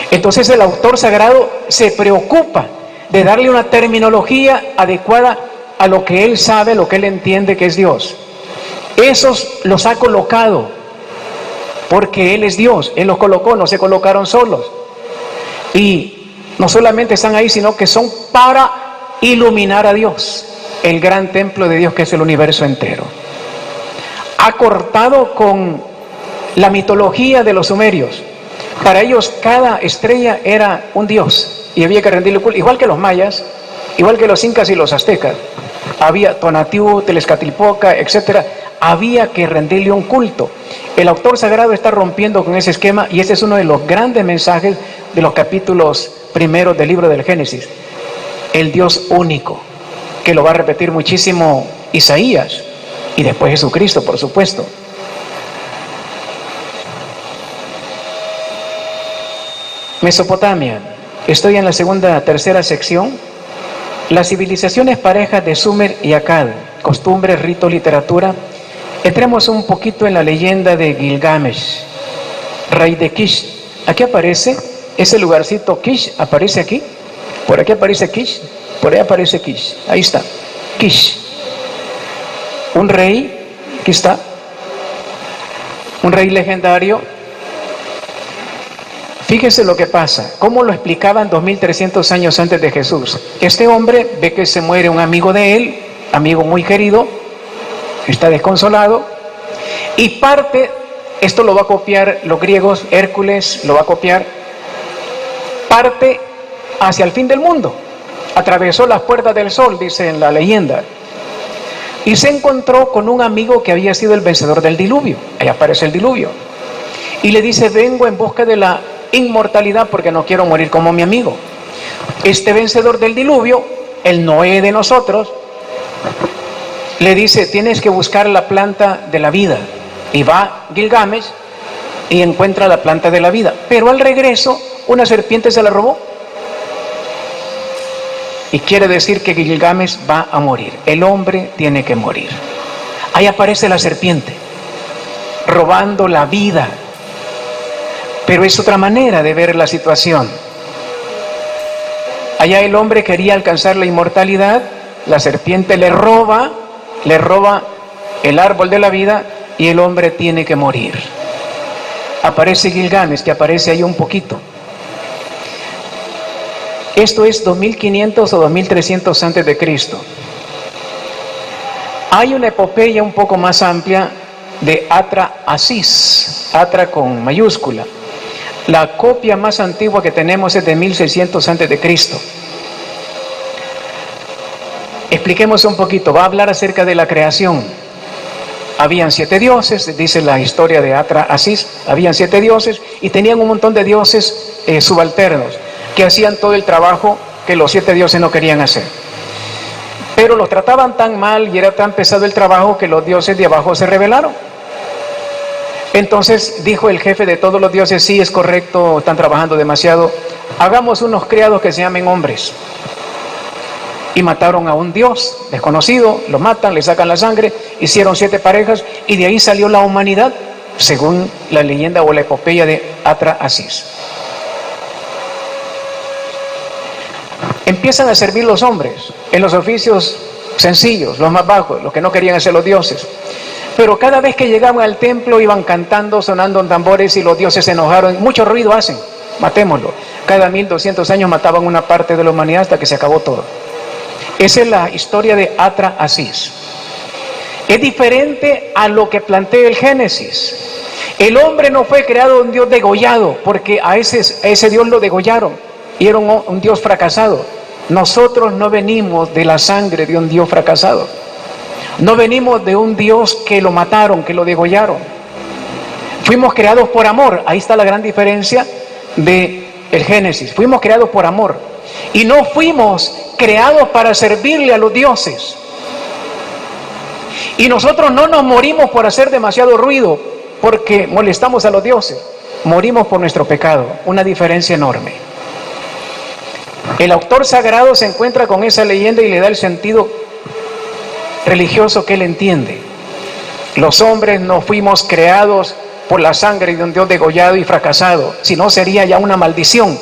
Entonces el autor sagrado se preocupa de darle una terminología adecuada a lo que él sabe, lo que él entiende que es Dios. Esos los ha colocado porque Él es Dios, Él los colocó, no se colocaron solos. Y no solamente están ahí, sino que son para iluminar a Dios, el gran templo de Dios que es el universo entero. Ha cortado con la mitología de los sumerios. Para ellos cada estrella era un dios y había que rendirle culto, igual que los mayas, igual que los incas y los aztecas. Había Tonatiuh, Tezcatlipoca, etcétera. Había que rendirle un culto. El autor sagrado está rompiendo con ese esquema y ese es uno de los grandes mensajes de los capítulos primeros del libro del Génesis. El Dios único, que lo va a repetir muchísimo Isaías y después Jesucristo, por supuesto. Mesopotamia. Estoy en la tercera sección. Las civilizaciones parejas de Sumer y Akkad, costumbres, rito, literatura. Entremos un poquito en la leyenda de Gilgamesh, rey de Kish. Aquí aparece ese lugarcito Kish, aparece aquí. Por aquí aparece Kish, por ahí aparece Kish. Ahí está, Kish. Un rey, aquí está. Un rey legendario. Fíjese lo que pasa, cómo lo explicaban 2300 años antes de Jesús. Este hombre ve que se muere un amigo de él, amigo muy querido, está desconsolado, y parte, esto lo va a copiar los griegos, Hércules lo va a copiar, parte hacia el fin del mundo, atravesó las puertas del sol, dice en la leyenda, y se encontró con un amigo que había sido el vencedor del diluvio. Ahí aparece el diluvio, y le dice: vengo en busca de la inmortalidad porque no quiero morir como mi amigo. Este vencedor del diluvio, el Noé de nosotros, le dice: tienes que buscar la planta de la vida. Y va Gilgamesh y encuentra la planta de la vida, pero al regreso una serpiente se la robó, y quiere decir que Gilgamesh va a morir, el hombre tiene que morir. Ahí aparece la serpiente robando la vida. Pero es otra manera de ver la situación. Allá el hombre quería alcanzar la inmortalidad la serpiente le roba el árbol de la vida y el hombre tiene que morir. Aparece Gilgamesh, que aparece ahí un poquito. Esto es 2500 o 2300 antes de Cristo. Hay una epopeya un poco más amplia de Atra-Asis, Atra con mayúscula. La copia más antigua que tenemos es de 1600 antes de Cristo. Expliquemos un poquito, va a hablar acerca de la creación. Habían 7 dioses, dice la historia de Atra-Asis, habían 7 dioses y tenían un montón de dioses subalternos que hacían todo el trabajo que los 7 dioses no querían hacer. Pero los trataban tan mal y era tan pesado el trabajo que los dioses de abajo se rebelaron. Entonces dijo el jefe de todos los dioses: sí, es correcto, están trabajando demasiado, hagamos unos criados que se llamen hombres. Y mataron a un dios desconocido, lo matan, le sacan la sangre, hicieron 7 parejas y de ahí salió la humanidad, según la leyenda o la epopeya de Atra-Asis. Empiezan a servir los hombres en los oficios sencillos, los más bajos, los que no querían hacer los dioses. Pero cada vez que llegaban al templo iban cantando, sonando tambores y los dioses se enojaron. Mucho ruido hacen, matémoslo. Cada 1200 años mataban una parte de la humanidad hasta que se acabó todo. Esa es la historia de Atra-Asis. Es diferente a lo que plantea el Génesis. El hombre no fue creado un Dios degollado, porque a ese Dios lo degollaron y era un Dios fracasado. Nosotros no venimos de la sangre de un Dios fracasado. No venimos de un Dios que lo mataron, que lo degollaron. Fuimos creados por amor. Ahí está la gran diferencia del Génesis. Fuimos creados por amor. Y no fuimos creados para servirle a los dioses. Y nosotros no nos morimos por hacer demasiado ruido, porque molestamos a los dioses. Morimos por nuestro pecado. Una diferencia enorme. El autor sagrado se encuentra con esa leyenda y le da el sentido religioso que él entiende. Los hombres no fuimos creados por la sangre de un Dios degollado y fracasado, si no sería ya una maldición.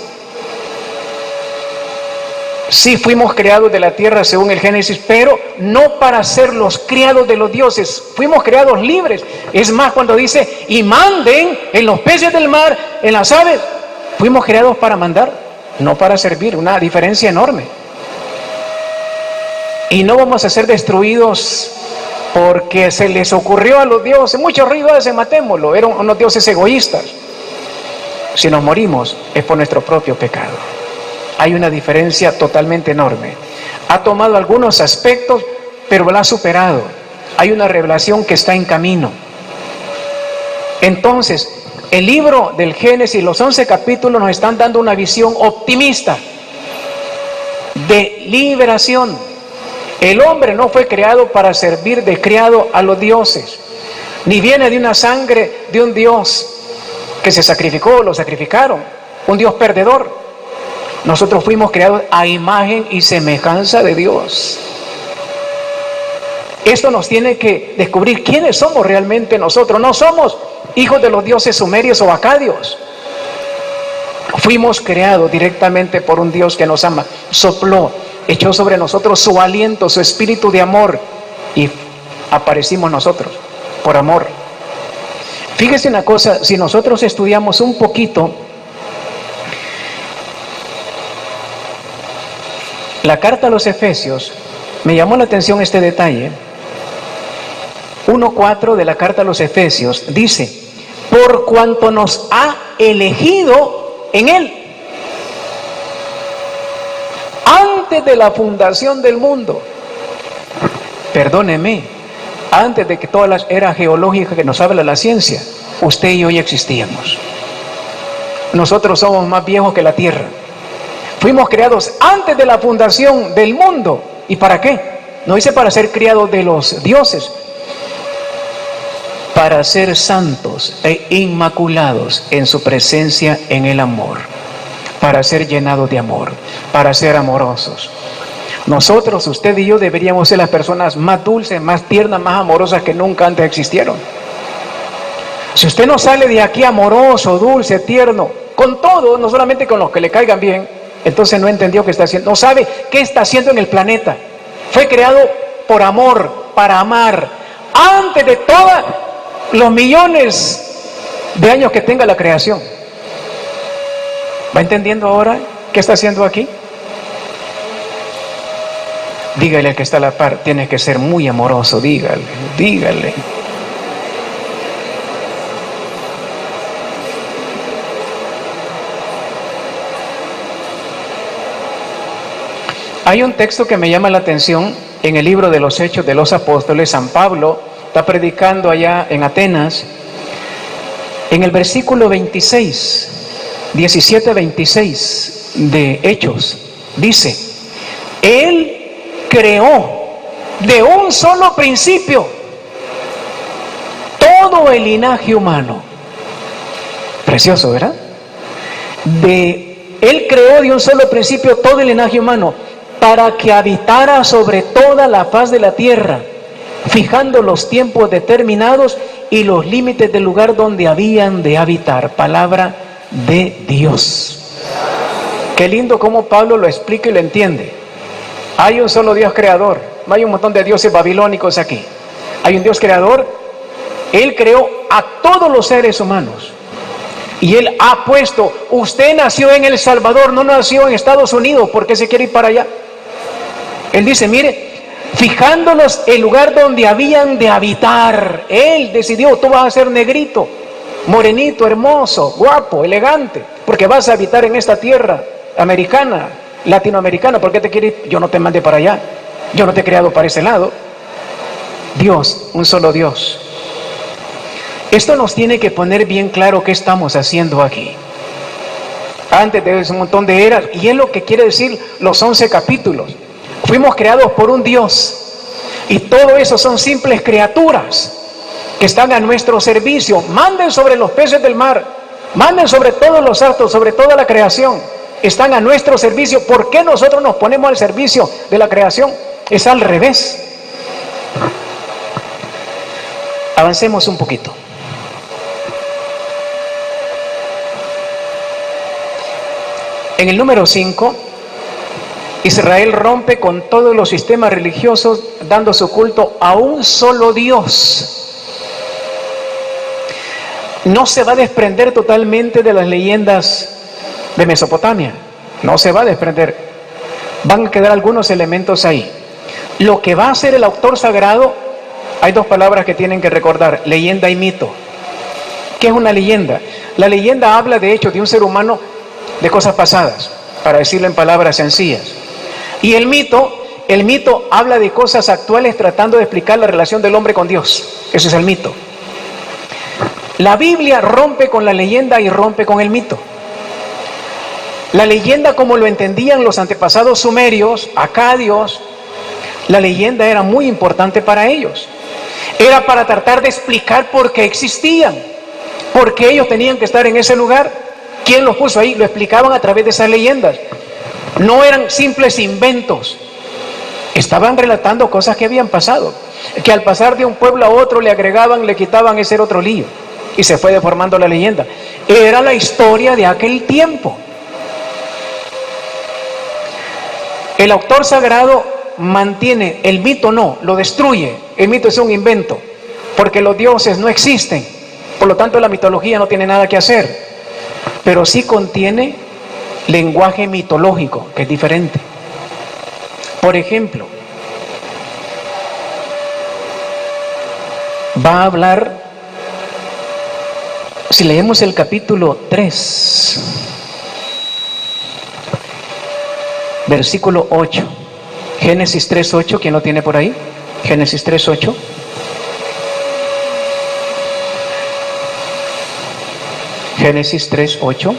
Sí fuimos creados de la tierra según el Génesis, pero no para ser los criados de los dioses. Fuimos creados libres. Es más, cuando dice, y manden en los peces del mar, en las aves, fuimos creados para mandar, no para servir. Una diferencia enorme. Y no vamos a ser destruidos porque se les ocurrió a los dioses, mucho ruido hace, matémoslo. Eran unos dioses egoístas. Si nos morimos es por nuestro propio pecado. Hay una diferencia totalmente enorme. Ha tomado algunos aspectos, pero lo ha superado. Hay una revelación que está en camino. Entonces, el libro del Génesis, los 11 capítulos nos están dando una visión optimista de liberación. El hombre no fue creado para servir de criado a los dioses, ni viene de una sangre de un Dios que se sacrificó, lo sacrificaron, un Dios perdedor. Nosotros fuimos creados a imagen y semejanza de Dios. Esto nos tiene que descubrir quiénes somos realmente nosotros. No somos hijos de los dioses sumerios o acadios. Fuimos creados directamente por un Dios que nos ama, sopló, echó sobre nosotros su aliento, su espíritu de amor, y aparecimos nosotros por amor. Fíjese una cosa, si nosotros estudiamos un poquito la carta a los Efesios, me llamó la atención este detalle. 1:4 de la carta a los Efesios dice: por cuanto nos ha elegido en Él antes de la fundación del mundo. Perdóneme, antes de que todas las eras geológicas que nos habla la ciencia, usted y yo ya existíamos. Nosotros somos más viejos que la tierra. Fuimos creados antes de la fundación del mundo. ¿Y para qué? No dice para ser criados de los dioses, para ser santos e inmaculados en su presencia en el amor, para ser llenados de amor, para ser amorosos. Nosotros, usted y yo, deberíamos ser las personas más dulces, más tiernas, más amorosas que nunca antes existieron. Si usted no sale de aquí amoroso, dulce, tierno, con todo, no solamente con los que le caigan bien, entonces no entendió qué está haciendo, no sabe qué está haciendo en el planeta. Fue creado por amor, para amar, antes de todos los millones de años que tenga la creación. ¿Va entendiendo ahora qué está haciendo aquí? Dígale al que está a la par, tienes que ser muy amoroso, dígale. Hay un texto que me llama la atención en el libro de los Hechos de los Apóstoles. San Pablo está predicando allá en Atenas. En el versículo 17-26 de Hechos, dice: Él creó de un solo principio todo el linaje humano. Precioso, ¿verdad? Él creó de un solo principio todo el linaje humano, para que habitara sobre toda la faz de la tierra, fijando los tiempos determinados y los límites del lugar donde habían de habitar. Palabra de Dios. Qué lindo cómo Pablo lo explica y lo entiende. Hay un solo Dios creador, no hay un montón de dioses babilónicos aquí. Hay un Dios creador. Él creó a todos los seres humanos. Y Él ha puesto, usted nació en El Salvador, no nació en Estados Unidos, ¿por qué se quiere ir para allá? Él dice, mire, fijándolos el lugar donde habían de habitar. Él decidió, tú vas a ser negrito, morenito, hermoso, guapo, elegante, porque vas a habitar en esta tierra americana, latinoamericana. ¿Por qué te quieres ir? Yo no te mandé para allá, yo no te he creado para ese lado. Dios, un solo Dios. Esto nos tiene que poner bien claro qué estamos haciendo aquí. Antes de un montón de eras, y es lo que quiere decir los 11 capítulos. Fuimos creados por un Dios, y todo eso son simples criaturas que están a nuestro servicio. Manden sobre los peces del mar, manden sobre todos los astros, sobre toda la creación. Están a nuestro servicio. ¿Por qué nosotros nos ponemos al servicio de la creación? Es al revés. Avancemos un poquito. En el número 5, Israel rompe con todos los sistemas religiosos, dando su culto a un solo Dios. No se va a desprender totalmente de las leyendas de Mesopotamia, no se va a desprender. Van a quedar algunos elementos ahí. Lo que va a hacer el autor sagrado, hay dos palabras que tienen que recordar: leyenda y mito. ¿Qué es una leyenda? La leyenda habla de hechos de un ser humano, de cosas pasadas, para decirlo en palabras sencillas. Y el mito habla de cosas actuales, tratando de explicar la relación del hombre con Dios. Ese es el mito. La Biblia rompe con la leyenda y rompe con el mito. La leyenda, como lo entendían los antepasados sumerios, acadios, la leyenda era muy importante para ellos. Era para tratar de explicar por qué existían, por qué ellos tenían que estar en ese lugar, quién los puso ahí. Lo explicaban a través de esas leyendas. No eran simples inventos, estaban relatando cosas que habían pasado, que al pasar de un pueblo a otro le agregaban, le quitaban, ese era otro lío, y se fue deformando la leyenda. Era la historia de aquel tiempo. El autor sagrado mantiene, el mito no, lo destruye. El mito es un invento, porque los dioses no existen, por lo tanto la mitología no tiene nada que hacer, pero sí contiene lenguaje mitológico, que es diferente. Por ejemplo, va a hablar, si leemos el capítulo 3, versículo 8, Génesis 3:8, ¿quién lo tiene por ahí? Génesis 3:8. Génesis 3:8.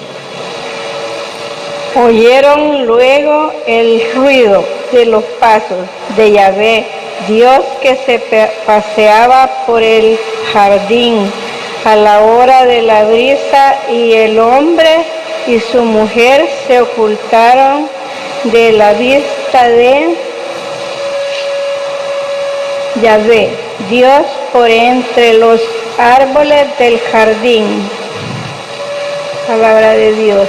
Oyeron luego el ruido de los pasos de Yahvé, Dios que se paseaba por el jardín a la hora de la brisa, y el hombre y su mujer se ocultaron de la vista de Yahvé, Dios, por entre los árboles del jardín. Palabra de Dios.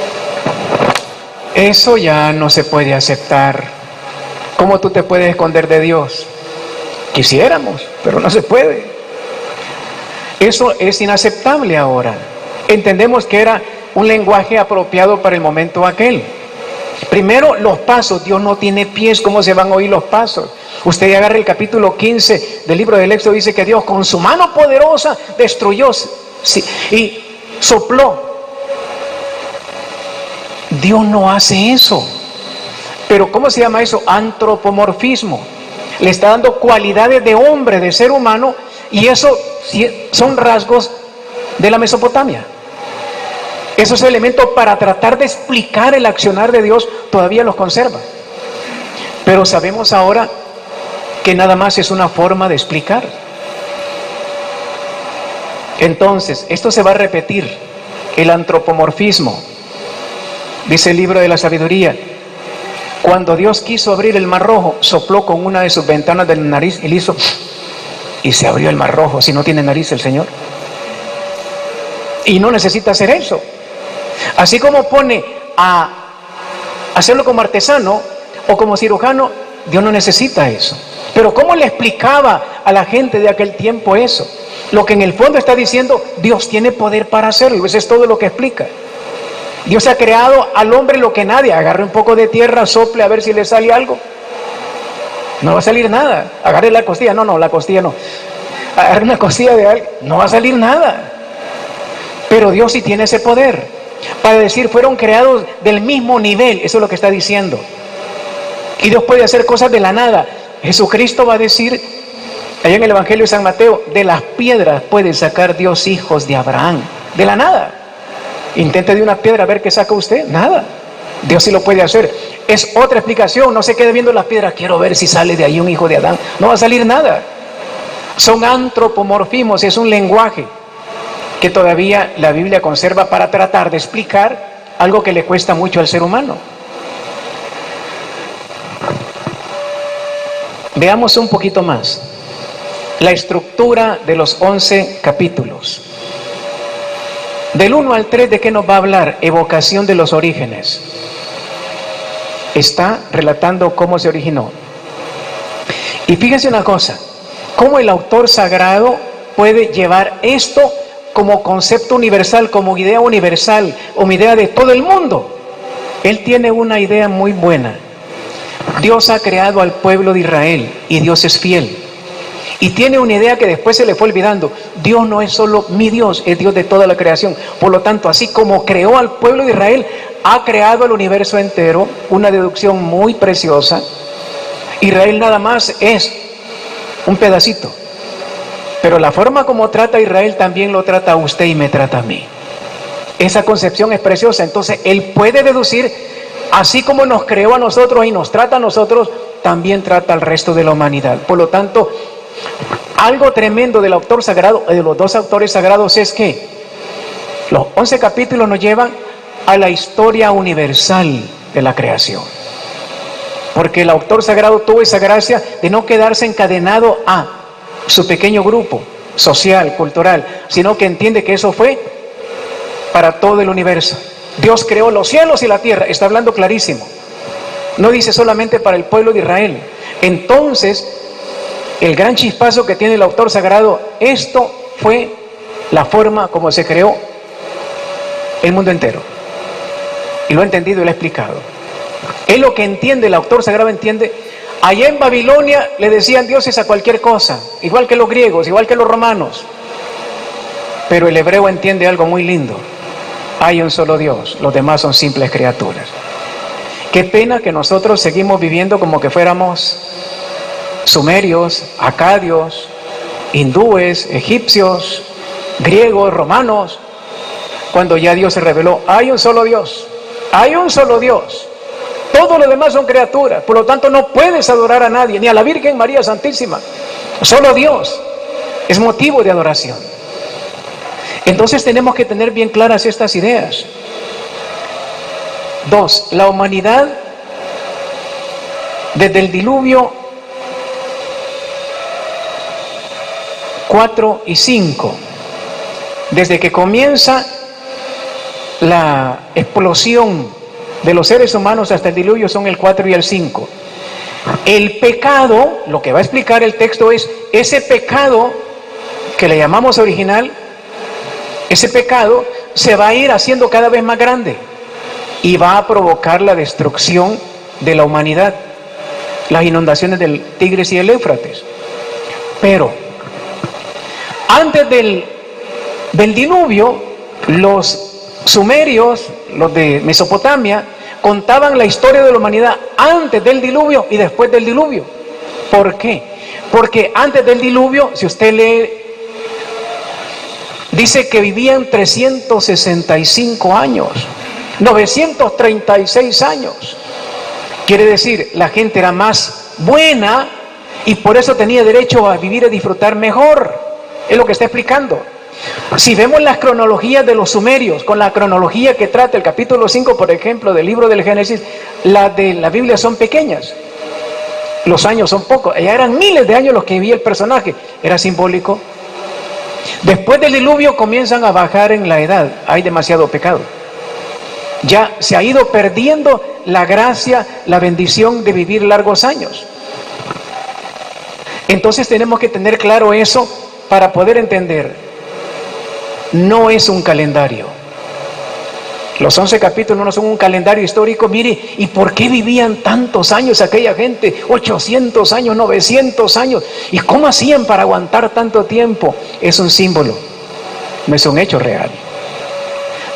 Eso ya no se puede aceptar. ¿Cómo tú te puedes esconder de Dios? Quisiéramos, pero no se puede. Eso es inaceptable ahora. Entendemos que era un lenguaje apropiado para el momento aquel. Primero, los pasos. Dios no tiene pies, ¿cómo se van a oír los pasos? Usted agarra el capítulo 15 del libro del Éxodo, dice que Dios con su mano poderosa destruyó y sopló. Dios no hace eso. Pero ¿cómo se llama eso? Antropomorfismo. Le está dando cualidades de hombre, de ser humano, y eso son rasgos de la Mesopotamia. Esos elementos para tratar de explicar el accionar de Dios todavía los conserva. Pero sabemos ahora que nada más es una forma de explicar. Entonces, esto se va a repetir, el antropomorfismo. Dice el libro de la sabiduría, cuando Dios quiso abrir el mar rojo, sopló con una de sus ventanas de la nariz y le hizo, y se abrió el mar rojo. Si no tiene nariz el Señor. Y no necesita hacer eso. Así como pone a hacerlo como artesano o como cirujano, Dios no necesita eso. Pero ¿cómo le explicaba a la gente de aquel tiempo eso? Lo que en el fondo está diciendo, Dios tiene poder para hacerlo. Eso es todo lo que explica. Dios ha creado al hombre lo que nadie. Agarre un poco de tierra, sople a ver si le sale algo. No va a salir nada. Agarre la costilla. No, la costilla no. Agarre una costilla de algo. No va a salir nada. Pero Dios sí tiene ese poder para decir, fueron creados del mismo nivel. Eso es lo que está diciendo. Y Dios puede hacer cosas de la nada. Jesucristo va a decir, allá en el Evangelio de San Mateo, de las piedras puede sacar Dios hijos de Abraham. De la nada. Intente de una piedra a ver qué saca usted. Nada. Dios sí lo puede hacer. Es otra explicación. No se quede viendo las piedras. Quiero ver si sale de ahí un hijo de Adán. No va a salir nada. Son antropomorfismos. Es un lenguaje que todavía la Biblia conserva para tratar de explicar algo que le cuesta mucho al ser humano. Veamos un poquito más la estructura de los 11 capítulos. Del 1 al 3, ¿de qué nos va a hablar? Evocación de los orígenes. Está relatando cómo se originó. Y fíjense una cosa, cómo el autor sagrado puede llevar esto como concepto universal, como idea universal, como idea de todo el mundo. Él tiene una idea muy buena. Dios ha creado al pueblo de Israel y Dios es fiel. Y tiene una idea que después se le fue olvidando. Dios no es solo mi Dios, es Dios de toda la creación. Por lo tanto, así como creó al pueblo de Israel, ha creado el universo entero. Una deducción muy preciosa. Israel nada más es un pedacito. Pero la forma como trata a Israel también lo trata a usted y me trata a mí. Esa concepción es preciosa. Entonces, Él puede deducir, así como nos creó a nosotros y nos trata a nosotros, también trata al resto de la humanidad. Por lo tanto, algo tremendo del autor sagrado, de los dos autores sagrados, es que los 11 capítulos nos llevan a la historia universal de la creación. Porque el autor sagrado tuvo esa gracia de no quedarse encadenado a su pequeño grupo social, cultural, sino que entiende que eso fue para todo el universo. Dios creó los cielos y la tierra, está hablando clarísimo. No dice solamente para el pueblo de Israel. Entonces, el gran chispazo que tiene el autor sagrado, esto fue la forma como se creó el mundo entero. Y lo ha entendido y lo ha explicado. Es lo que entiende, el autor sagrado entiende. Allá en Babilonia le decían dioses a cualquier cosa, igual que los griegos, igual que los romanos. Pero el hebreo entiende algo muy lindo. Hay un solo Dios, los demás son simples criaturas. Qué pena que nosotros seguimos viviendo como que fuéramos sumerios, acadios, hindúes, egipcios, griegos, romanos, cuando ya Dios se reveló. Hay un solo Dios, hay un solo Dios. Todos los demás son criaturas, por lo tanto no puedes adorar a nadie, ni a la Virgen María Santísima. Solo Dios es motivo de adoración. Entonces tenemos que tener bien claras estas ideas. 2. La humanidad, desde el diluvio 4 y 5, desde que comienza la explosión de los seres humanos hasta el diluvio, son el 4 y el 5. El pecado, lo que va a explicar el texto es, ese pecado que le llamamos original, ese pecado se va a ir haciendo cada vez más grande y va a provocar la destrucción de la humanidad, las inundaciones del Tigris y el Éufrates. Pero antes del diluvio, los sumerios, los de Mesopotamia, contaban la historia de la humanidad antes del diluvio y después del diluvio. ¿Por qué? Porque antes del diluvio, si usted lee, dice que vivían 365 años, 936 años. Quiere decir, la gente era más buena y por eso tenía derecho a vivir y disfrutar mejor. Es lo que está explicando. Si vemos las cronologías de los sumerios, con la cronología que trata el capítulo 5, por ejemplo, del libro del Génesis, las de la Biblia son pequeñas. Los años son pocos. Ya eran miles de años los que vivía el personaje. Era simbólico. Después del diluvio comienzan a bajar en la edad. Hay demasiado pecado. Ya se ha ido perdiendo la gracia, la bendición de vivir largos años. Entonces tenemos que tener claro eso para poder entender. No es un calendario. Los 11 capítulos no son un calendario histórico. Mire, ¿y por qué vivían tantos años aquella gente? 800 años, 900 años. ¿Y cómo hacían para aguantar tanto tiempo? Es un símbolo, no es un hecho real.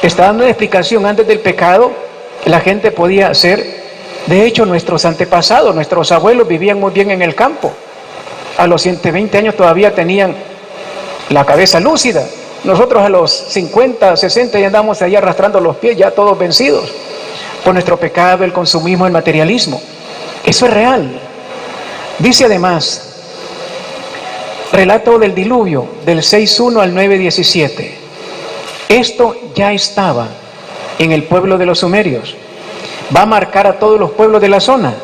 Está dando una explicación. Antes del pecado, la gente podía ser, de hecho, nuestros antepasados, nuestros abuelos vivían muy bien en el campo. A los 120 años todavía tenían la cabeza lúcida. Nosotros a los 50, 60 ya andamos ahí arrastrando los pies, ya todos vencidos por nuestro pecado, el consumismo, el materialismo. Eso es real. Dice además, relato del diluvio, del 6:1 al 9:17. Esto ya estaba en el pueblo de los sumerios. Va a marcar a todos los pueblos de la zona.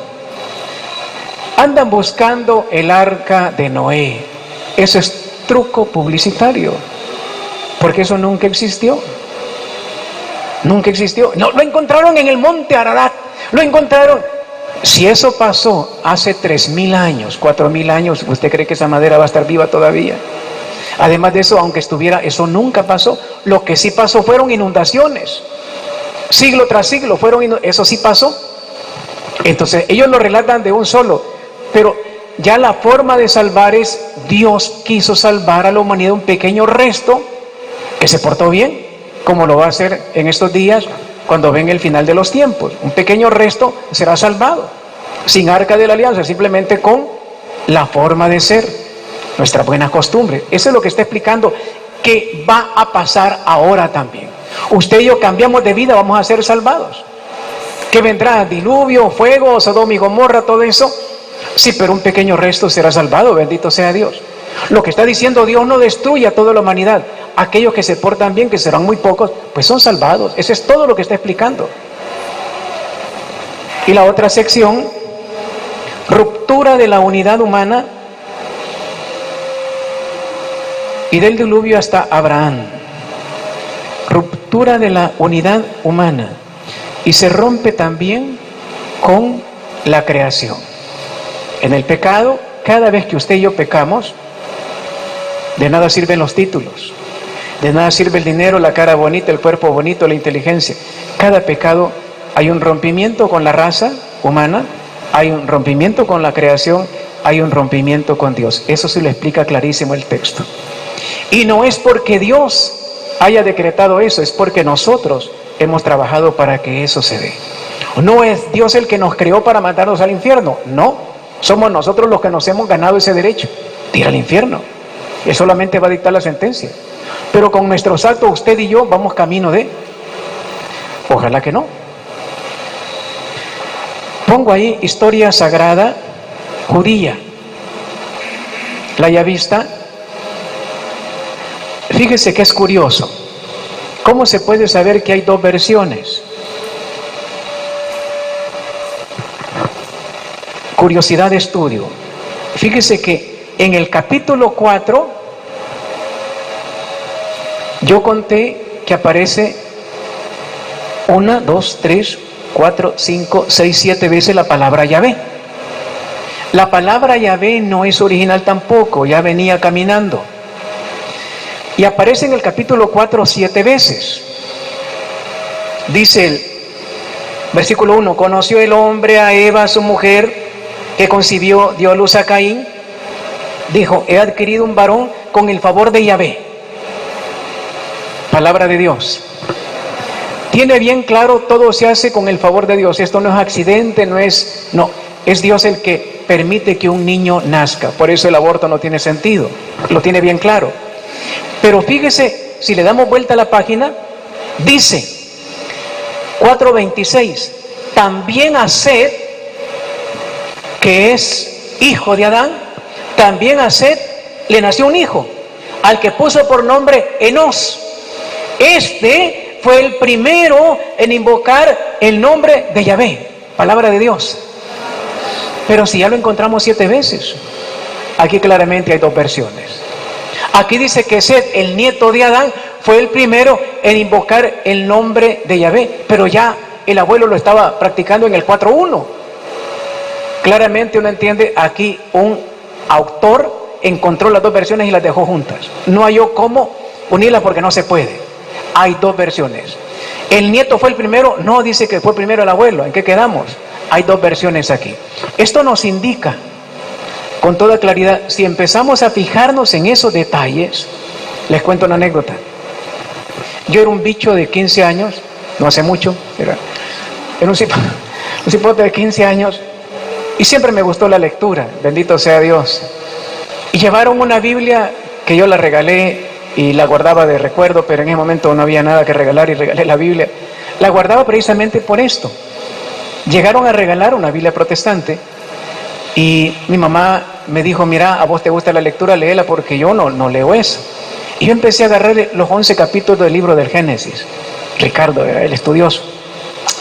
Andan buscando el arca de Noé. Eso es truco publicitario. Porque eso nunca existió. Nunca existió. No, lo encontraron en el monte Ararat. Lo encontraron. Si eso pasó hace 3.000 años, 4.000 años, ¿usted cree que esa madera va a estar viva todavía? Además de eso, aunque estuviera, eso nunca pasó. Lo que sí pasó fueron inundaciones. Siglo tras siglo eso sí pasó. Entonces, ellos lo relatan de un solo. Pero ya la forma de salvar es, Dios quiso salvar a la humanidad un pequeño resto que se portó bien, como lo va a hacer en estos días cuando ven el final de los tiempos. Un pequeño resto será salvado, sin arca de la alianza, simplemente con la forma de ser, nuestra buena costumbre. Eso es lo que está explicando, que va a pasar ahora también. Usted y yo cambiamos de vida, vamos a ser salvados. ¿Qué vendrá? Diluvio, fuego, Sodoma y Gomorra, todo eso. Sí, pero un pequeño resto será salvado, bendito sea Dios. Lo que está diciendo, Dios no destruye a toda la humanidad. Aquellos que se portan bien, que serán muy pocos, pues son salvados. Eso es todo lo que está explicando. Y la otra sección, ruptura de la unidad humana y del diluvio hasta Abraham. Ruptura de la unidad humana. Y se rompe también con la creación. En el pecado, cada vez que usted y yo pecamos, de nada sirven los títulos, de nada sirve el dinero, la cara bonita, el cuerpo bonito, la inteligencia. Cada pecado hay un rompimiento con la raza humana, hay un rompimiento con la creación, hay un rompimiento con Dios. Eso se lo explica clarísimo el texto. Y no es porque Dios haya decretado eso, es porque nosotros hemos trabajado para que eso se dé. No es Dios el que nos creó para mandarnos al infierno, no, somos nosotros los que nos hemos ganado ese derecho de ir al infierno. Él solamente va a dictar la sentencia, pero con nuestros actos usted y yo vamos camino de, ojalá que no. Pongo ahí historia sagrada judía, la ya vista. Fíjese que es curioso. ¿Cómo se puede saber que hay dos versiones? Curiosidad de estudio. Fíjese que en el capítulo 4, yo conté que aparece 1, 2, 3, 4, 5, 6, 7 veces la palabra Yahvé. La palabra Yahvé no es original tampoco, ya venía caminando. Y aparece en el capítulo 4 7 veces. Dice el versículo 1, conoció el hombre a Eva, su mujer, que concibió, dio a luz a Caín. Dijo, he adquirido un varón con el favor de Yahvé. Palabra de Dios. Tiene bien claro, todo se hace con el favor de Dios. Esto no es accidente, no, es Dios el que permite que un niño nazca. Por eso el aborto no tiene sentido, lo tiene bien claro. Pero fíjese, si le damos vuelta a la página, dice 4:26, también a Set, que es hijo de Adán, también a Set le nació un hijo, al que puso por nombre Enos. Este fue el primero en invocar el nombre de Yahvé, palabra de Dios. Pero si ya lo encontramos 7 veces, aquí claramente hay 2 versiones. Aquí dice que Set, el nieto de Adán, fue el primero en invocar el nombre de Yahvé, pero ya el abuelo lo estaba practicando en el 4:1. Claramente uno entiende, aquí un autor encontró las 2 versiones y las dejó juntas. No halló cómo unirlas porque no se puede. Hay 2 versiones. ¿El nieto fue el primero? No, dice que fue primero el abuelo. ¿En qué quedamos? Hay 2 versiones aquí. Esto nos indica con toda claridad, si empezamos a fijarnos en esos detalles, les cuento una anécdota. Yo era un bicho de 15 años, no hace mucho, era un cipote de 15 años, y siempre me gustó la lectura, bendito sea Dios. Y llevaron una Biblia que yo la regalé y la guardaba de recuerdo, pero en ese momento no había nada que regalar y regalé la Biblia. La guardaba precisamente por esto. Llegaron a regalar una Biblia protestante y mi mamá me dijo, mira, a vos te gusta la lectura, léela porque yo no leo eso. Y yo empecé a agarrar los 11 capítulos del libro del Génesis. Ricardo era el estudioso.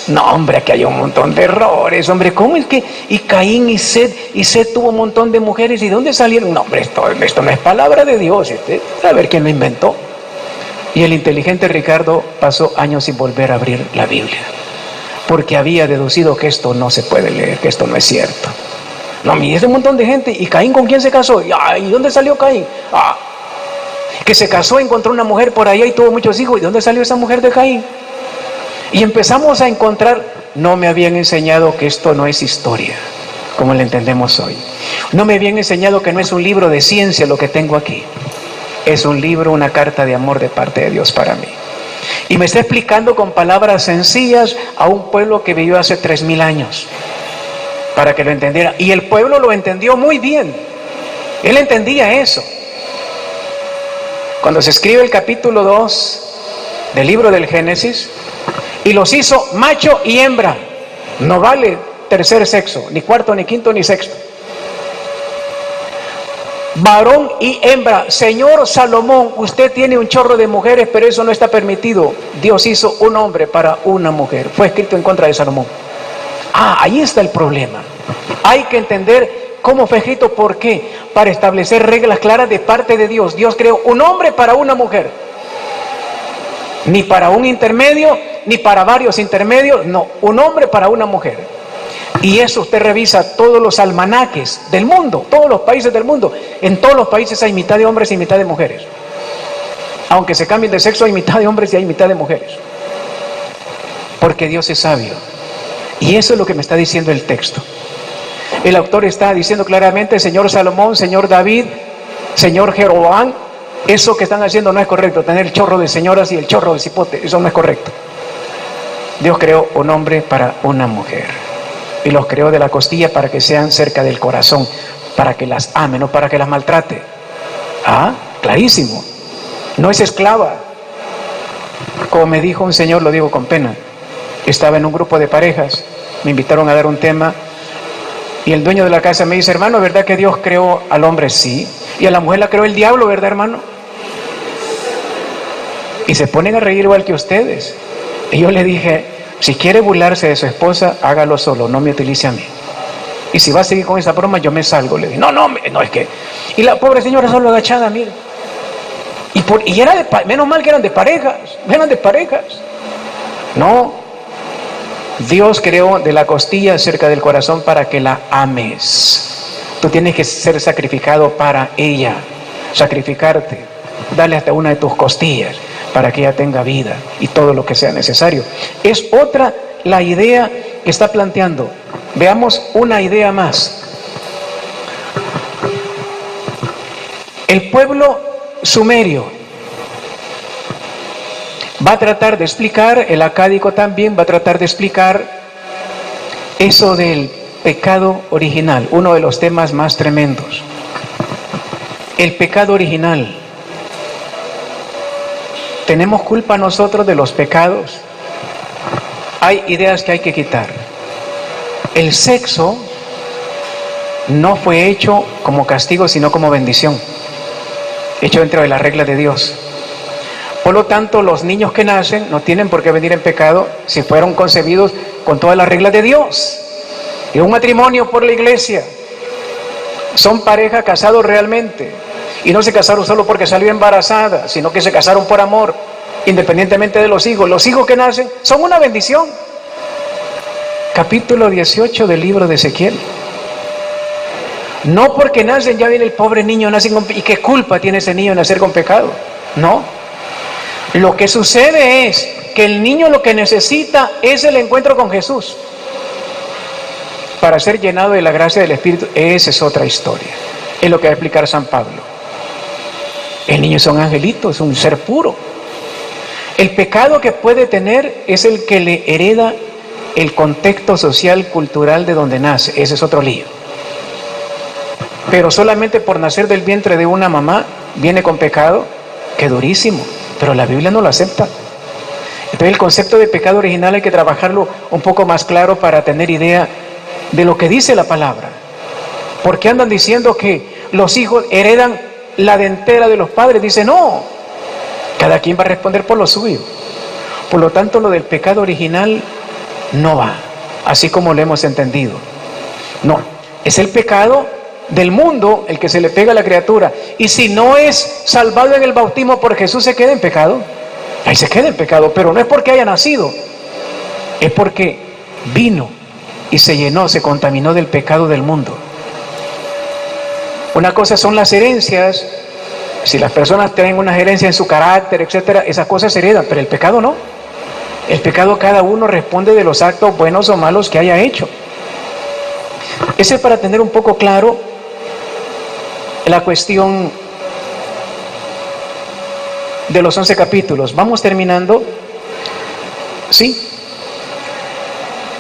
No, hombre, aquí hay un montón de errores, hombre, ¿cómo es que? Y Caín y Set tuvo un montón de mujeres, ¿y de dónde salieron? No, hombre, esto no es palabra de Dios, a ver quién lo inventó. Y el inteligente Ricardo pasó años sin volver a abrir la Biblia, porque había deducido que esto no se puede leer, que esto no es cierto. No, mire, es un montón de gente. ¿Y Caín con quién se casó? ¿Y dónde salió Caín? Que se casó, encontró una mujer por allá y tuvo muchos hijos. ¿Y dónde salió esa mujer de Caín? Y empezamos a encontrar, no me habían enseñado que esto no es historia, como lo entendemos hoy. No me habían enseñado que no es un libro de ciencia lo que tengo aquí. Es un libro, una carta de amor de parte de Dios para mí. Y me está explicando con palabras sencillas a un pueblo que vivió hace 3000 años, para que lo entendiera. Y el pueblo lo entendió muy bien. Él entendía eso. Cuando se escribe el capítulo 2 del libro del Génesis, y los hizo macho y hembra. No vale tercer sexo, ni cuarto, ni quinto, ni sexto. Varón y hembra. Señor Salomón, usted tiene un chorro de mujeres, pero eso no está permitido. Dios hizo un hombre para una mujer. Fue escrito en contra de Salomón. Ahí está el problema. Hay que entender cómo fue escrito, ¿por qué? Para establecer reglas claras de parte de Dios. Dios creó un hombre para una mujer. Ni para un intermedio, ni para varios intermedios, no, un hombre para una mujer. Y eso usted revisa todos los almanaques del mundo, todos los países del mundo. En todos los países hay mitad de hombres y mitad de mujeres. Aunque se cambien de sexo, hay mitad de hombres y hay mitad de mujeres. Porque Dios es sabio. Y eso es lo que me está diciendo el texto. El autor está diciendo claramente, señor Salomón, señor David, señor Jeroboam, eso que están haciendo no es correcto, tener el chorro de señoras y el chorro de cipote, eso no es correcto. Dios creó un hombre para una mujer y los creó de la costilla para que sean cerca del corazón, para que las ame, no para que las maltrate. Clarísimo, no es esclava. Como me dijo un señor, lo digo con pena, estaba en un grupo de parejas, me invitaron a dar un tema y el dueño de la casa me dice, hermano, ¿verdad que Dios creó al hombre? Sí. Y a la mujer la creó el diablo, ¿verdad, hermano? Y se ponen a reír igual que ustedes. Y yo le dije, si quiere burlarse de su esposa, hágalo solo, no me utilice a mí. Y si va a seguir con esa broma, yo me salgo. Le dije, no, es que... Y la pobre señora solo agachada, mire. Y era menos mal que eran de parejas, No, Dios creó de la costilla cerca del corazón para que la ames. Tú tienes que ser sacrificado para ella, sacrificarte, darle hasta una de tus costillas para que ella tenga vida y todo lo que sea necesario. Es otra la idea que está planteando. Veamos una idea más. El pueblo sumerio va a tratar de explicar, el acádico también va a tratar de explicar eso del pecado original, uno de los temas más tremendos. El pecado original. ¿Tenemos culpa nosotros de los pecados? Hay ideas que hay que quitar. El sexo no fue hecho como castigo, sino como bendición, hecho dentro de la regla de Dios. Por lo tanto, los niños que nacen no tienen por qué venir en pecado si fueron concebidos con todas las reglas de Dios. Y un matrimonio por la iglesia. Son pareja casados realmente. Y no se casaron solo porque salió embarazada, sino que se casaron por amor, independientemente de los hijos. Los hijos que nacen son una bendición. Capítulo 18 del libro de Ezequiel. No porque nacen ya viene el pobre niño, nacen con, y qué culpa tiene ese niño de nacer con pecado. No. Lo que sucede es que el niño lo que necesita es el encuentro con Jesús para ser llenado de la gracia del Espíritu. Esa es otra historia. Es lo que va a explicar San Pablo. El niño es un angelito, es un ser puro. El pecado que puede tener es el que le hereda el contexto social, cultural de donde nace. Ese es otro lío. Pero solamente por nacer del vientre de una mamá viene con pecado, qué durísimo. Pero la Biblia no lo acepta. Entonces el concepto de pecado original hay que trabajarlo un poco más claro para tener idea de lo que dice la palabra. Porque andan diciendo que los hijos heredan la dentera de los padres. Dice no, cada quien va a responder por lo suyo. Por lo tanto, lo del pecado original no va, así como lo hemos entendido. No, es el pecado del mundo el que se le pega a la criatura. Y si no es salvado en el bautismo por Jesús, se queda en pecado. Ahí se queda en pecado, pero no es porque haya nacido, es porque vino y se llenó, se contaminó del pecado del mundo. Una cosa son las herencias. Si las personas tienen una herencia en su carácter, etcétera, esas cosas se heredan, pero el pecado no. El pecado cada uno responde de los actos buenos o malos que haya hecho. Ese es para tener un poco claro la cuestión de los 11 capítulos. Vamos terminando. ¿Sí?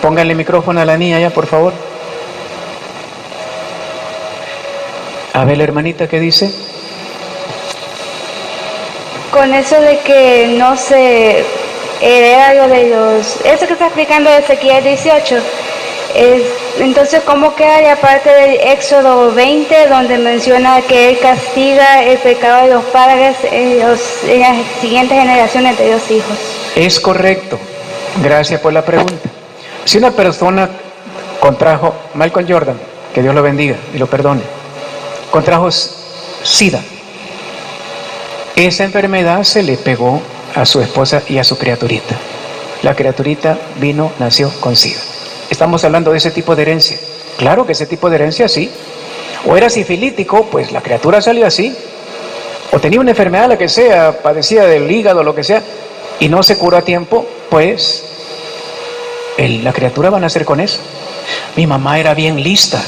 Pónganle micrófono a la niña ya, por favor. A ver, la hermanita, ¿qué dice? Con eso de que no se hereda lo de los... Eso que está explicando Ezequiel 18, entonces, ¿cómo quedaría parte del Éxodo 20, donde menciona que Él castiga el pecado de los padres en las siguientes generaciones de los hijos? Es correcto. Gracias por la pregunta. Si una persona contrajo, Malcolm Jordan, que Dios lo bendiga y lo perdone, contrajo SIDA, esa enfermedad se le pegó a su esposa y a su criaturita. La criaturita nació con SIDA. Estamos hablando de ese tipo de herencia. Claro que ese tipo de herencia sí. O era sifilítico, pues la criatura salió así. O tenía una enfermedad, la que sea, padecía del hígado, lo que sea, y no se curó a tiempo, pues la criatura va a nacer con eso. Mi mamá era bien lista,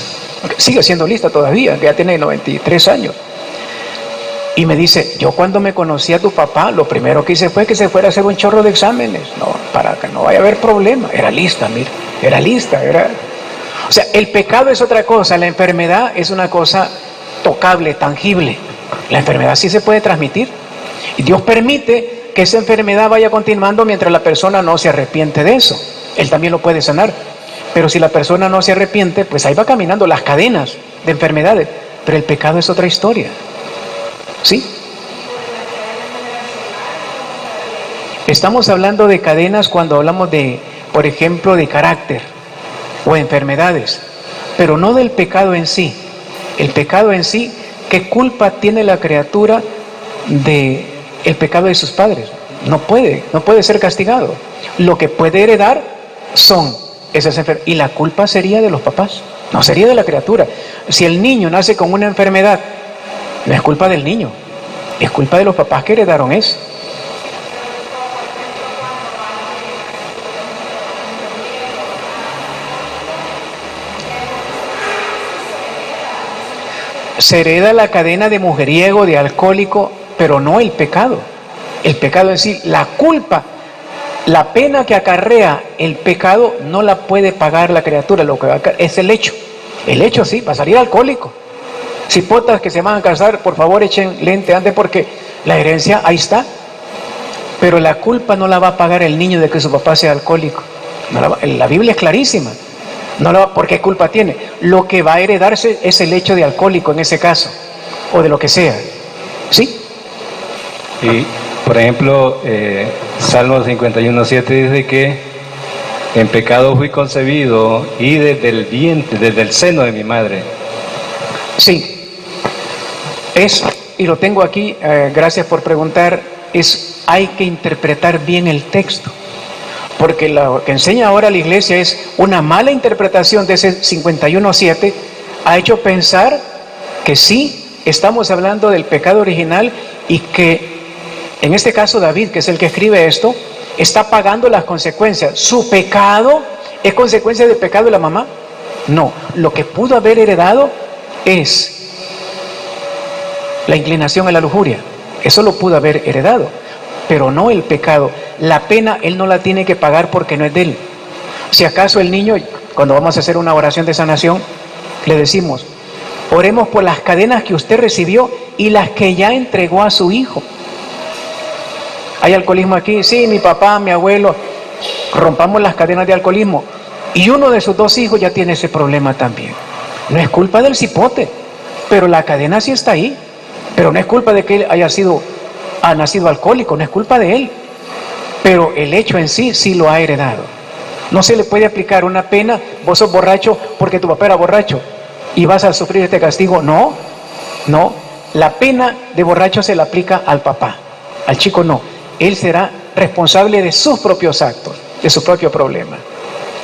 sigue siendo lista todavía, que ya tiene 93 años. Y me dice, yo cuando me conocí a tu papá, lo primero que hice fue que se fuera a hacer un chorro de exámenes, no, para que no vaya a haber problema. Era lista, mira, era lista, era... O sea, el pecado es otra cosa, la enfermedad es una cosa tocable, tangible. La enfermedad sí se puede transmitir. Y Dios permite que esa enfermedad vaya continuando mientras la persona no se arrepiente de eso. Él también lo puede sanar. Pero si la persona no se arrepiente, pues ahí va caminando las cadenas de enfermedades. Pero el pecado es otra historia. ¿Sí? Estamos hablando de cadenas cuando hablamos de, por ejemplo, de carácter o enfermedades, pero no del pecado en sí. El pecado en sí, ¿qué culpa tiene la criatura de el pecado de sus padres? No puede ser castigado. Lo que puede heredar son esas enfermedades. Y la culpa sería de los papás, no sería de la criatura. Si el niño nace con una enfermedad, no es culpa del niño, es culpa de los papás que heredaron eso. Se hereda la cadena de mujeriego, de alcohólico, pero no el pecado. El pecado en sí, la culpa, la pena que acarrea el pecado no la puede pagar la criatura, lo que es el hecho. El hecho sí, va a salir alcohólico. Cipotas que se van a casar, por favor echen lente antes porque la herencia ahí está. Pero la culpa no la va a pagar el niño de que su papá sea alcohólico. La Biblia es clarísima. ¿Por qué culpa tiene? Lo que va a heredarse es el hecho de alcohólico en ese caso, o de lo que sea. ¿Sí? Y, por ejemplo, Salmo 51:7 dice que en pecado fui concebido y desde el vientre, desde el seno de mi madre. Sí. Y lo tengo aquí, gracias por preguntar, hay que interpretar bien el texto. Porque lo que enseña ahora la iglesia es una mala interpretación de ese 51:7, ha hecho pensar que sí, estamos hablando del pecado original y que en este caso David, que es el que escribe esto, está pagando las consecuencias. ¿Su pecado es consecuencia del pecado de la mamá? No, lo que pudo haber heredado es la inclinación a la lujuria, eso lo pudo haber heredado, pero no el pecado. La pena él no la tiene que pagar porque no es de él. Si acaso el niño, cuando vamos a hacer una oración de sanación, le decimos, oremos por las cadenas que usted recibió y las que ya entregó a su hijo. ¿Hay alcoholismo aquí? Sí, mi papá, mi abuelo. Rompamos las cadenas de alcoholismo. Y uno de sus dos hijos ya tiene ese problema también. No es culpa del cipote, pero la cadena sí está ahí. Pero no es culpa de que él ha nacido alcohólico, no es culpa de él. Pero el hecho en sí, sí lo ha heredado. No se le puede aplicar una pena, vos sos borracho porque tu papá era borracho y vas a sufrir este castigo. No, no. La pena de borracho se le aplica al papá, al chico no. Él será responsable de sus propios actos, de su propio problema.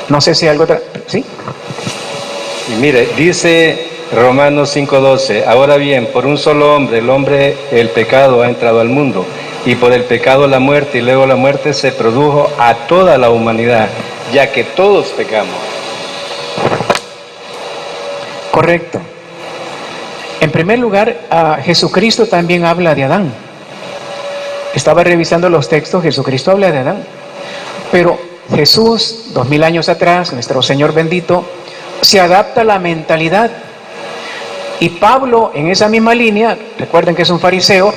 No sé si hay algo... ¿Sí? Y mire, dice Romanos 5:12, ahora bien, por un solo hombre, el pecado ha entrado al mundo, y por el pecado la muerte, y luego la muerte se produjo a toda la humanidad, ya que todos pecamos. Correcto. En primer lugar, Jesucristo también habla de Adán. Estaba revisando los textos, Jesucristo habla de Adán. Pero Jesús, 2000 años atrás, nuestro Señor bendito, se adapta a la mentalidad. Y Pablo, en esa misma línea, recuerden que es un fariseo,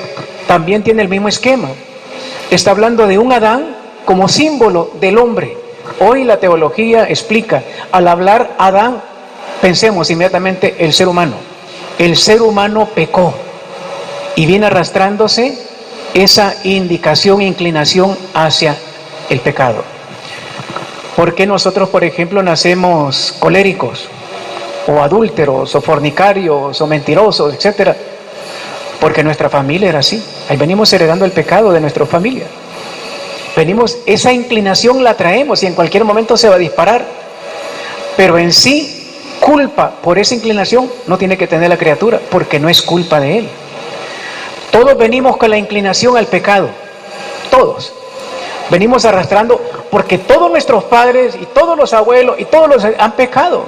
también tiene el mismo esquema. Está hablando de un Adán como símbolo del hombre. Hoy la teología explica, al hablar Adán, pensemos inmediatamente el ser humano. El ser humano pecó y viene arrastrándose esa indicación, inclinación hacia el pecado. ¿Por qué nosotros, por ejemplo, nacemos coléricos, o adúlteros, o fornicarios, o mentirosos, etcétera? Porque nuestra familia era así. Ahí venimos heredando el pecado de nuestra familia. Esa inclinación la traemos y en cualquier momento se va a disparar. Pero en sí, culpa por esa inclinación no tiene que tener la criatura, porque no es culpa de él. Todos venimos con la inclinación al pecado. Todos. Venimos arrastrando, porque todos nuestros padres y todos los abuelos y todos los han pecado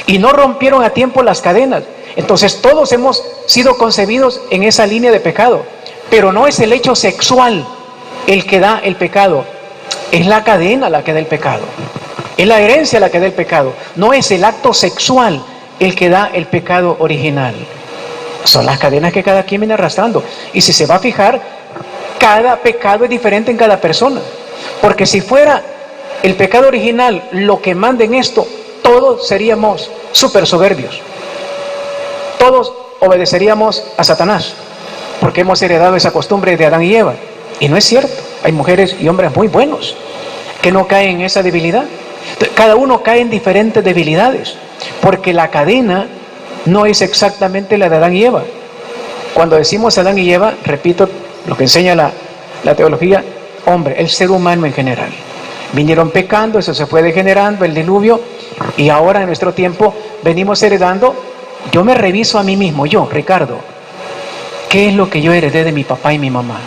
y no rompieron a tiempo las cadenas. Entonces todos hemos sido concebidos en esa línea de pecado, pero no es el hecho sexual el que da el pecado, es la cadena la que da el pecado, es la herencia la que da el pecado, no es el acto sexual el que da el pecado original. Son las cadenas que cada quien viene arrastrando. Y si se va a fijar, cada pecado es diferente en cada persona, porque si fuera el pecado original lo que manda en esto, todos seríamos súper soberbios. Todos obedeceríamos a Satanás, porque hemos heredado esa costumbre de Adán y Eva. Y no es cierto. Hay mujeres y hombres muy buenos que no caen en esa debilidad. Cada uno cae en diferentes debilidades, porque la cadena no es exactamente la de Adán y Eva. Cuando decimos Adán y Eva, repito lo que enseña la teología, hombre, el ser humano en general. Vinieron pecando, eso se fue degenerando, el diluvio, y ahora en nuestro tiempo venimos heredando. Yo me reviso a mí mismo, yo, Ricardo, ¿qué es lo que yo heredé de mi papá y mi mamá?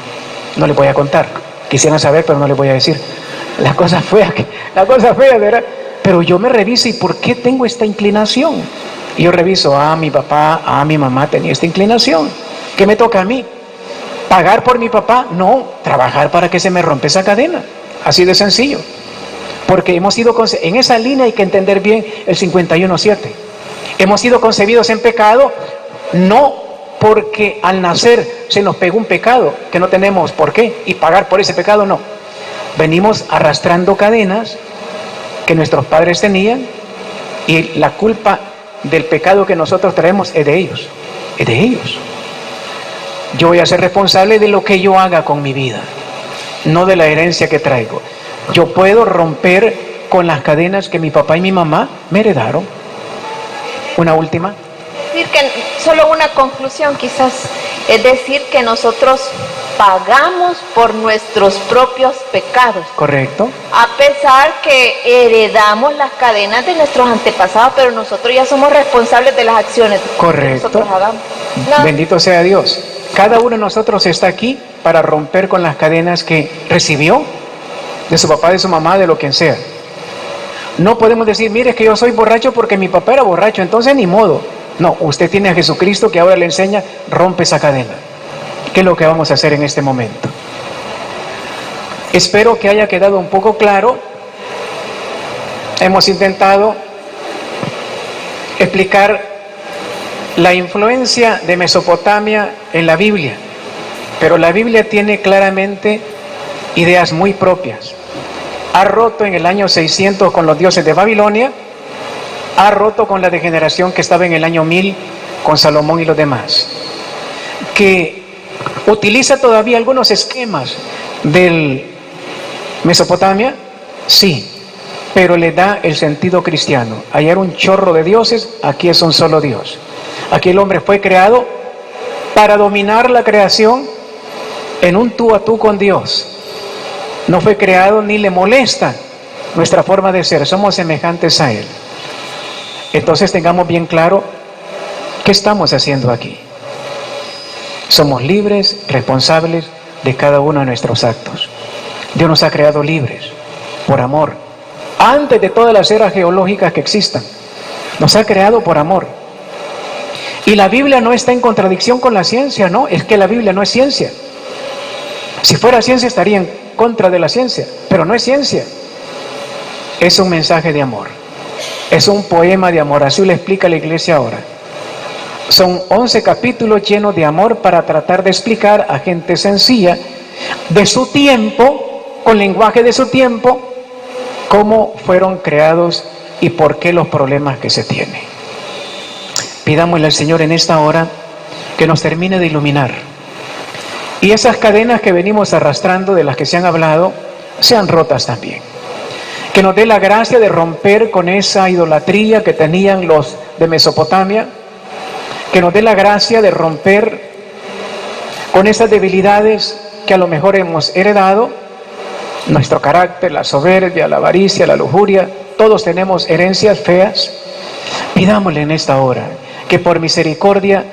No les voy a contar, quisieran saber, pero no les voy a decir. La cosa fea, ¿verdad? Pero yo me reviso, ¿y por qué tengo esta inclinación? Y yo reviso, mi papá, mi mamá tenía esta inclinación. ¿Qué me toca a mí? ¿Pagar por mi papá? No, trabajar para que se me rompa esa cadena. Así de sencillo. Porque hemos sido, en esa línea hay que entender bien el 51.7. Hemos sido concebidos en pecado, no porque al nacer se nos pegó un pecado que no tenemos por qué, y pagar por ese pecado no. Venimos arrastrando cadenas que nuestros padres tenían, y la culpa del pecado que nosotros traemos es de ellos. Es de ellos. Yo voy a ser responsable de lo que yo haga con mi vida, no de la herencia que traigo. Yo puedo romper con las cadenas que mi papá y mi mamá me heredaron. Una última. Decir que solo una conclusión quizás, es decir que nosotros pagamos por nuestros propios pecados. Correcto. A pesar que heredamos las cadenas de nuestros antepasados, pero nosotros ya somos responsables de las acciones Correcto. que nosotros hagamos. Bendito sea Dios. Cada uno de nosotros está aquí para romper con las cadenas que recibió de su papá, de su mamá, de lo quien sea. No podemos decir, mire, es que yo soy borracho porque mi papá era borracho, entonces ni modo. No, usted tiene a Jesucristo que ahora le enseña, rompe esa cadena. ¿Qué es lo que vamos a hacer en este momento? Espero que haya quedado un poco claro. Hemos intentado explicar la influencia de Mesopotamia en la Biblia, pero la Biblia tiene claramente ideas muy propias. Ha roto en el año 600 con los dioses de Babilonia, ha roto con la degeneración que estaba en el año 1000 con Salomón y los demás, que utiliza todavía algunos esquemas del Mesopotamia, sí, pero le da el sentido cristiano. Allá era un chorro de dioses, aquí es un solo Dios. Aquí el hombre fue creado para dominar la creación en un tú a tú con Dios. No fue creado ni le molesta nuestra forma de ser, somos semejantes a Él. Entonces tengamos bien claro qué estamos haciendo aquí. Somos libres, responsables de cada uno de nuestros actos. Dios nos ha creado libres, por amor. Antes de todas las eras geológicas que existan, nos ha creado por amor. Y la Biblia no está en contradicción con la ciencia, no, es que la Biblia no es ciencia. Si fuera ciencia estaría en contra de la ciencia, pero no es ciencia. Es un mensaje de amor, es un poema de amor, así lo explica la iglesia ahora. Son 11 capítulos llenos de amor para tratar de explicar a gente sencilla de su tiempo, con lenguaje de su tiempo, cómo fueron creados y por qué los problemas que se tienen. Pidámosle al Señor en esta hora que nos termine de iluminar. Y esas cadenas que venimos arrastrando, de las que se han hablado, sean rotas también. Que nos dé la gracia de romper con esa idolatría que tenían los de Mesopotamia. Que nos dé la gracia de romper con esas debilidades que a lo mejor hemos heredado. Nuestro carácter, la soberbia, la avaricia, la lujuria, todos tenemos herencias feas. Pidámosle en esta hora que por misericordia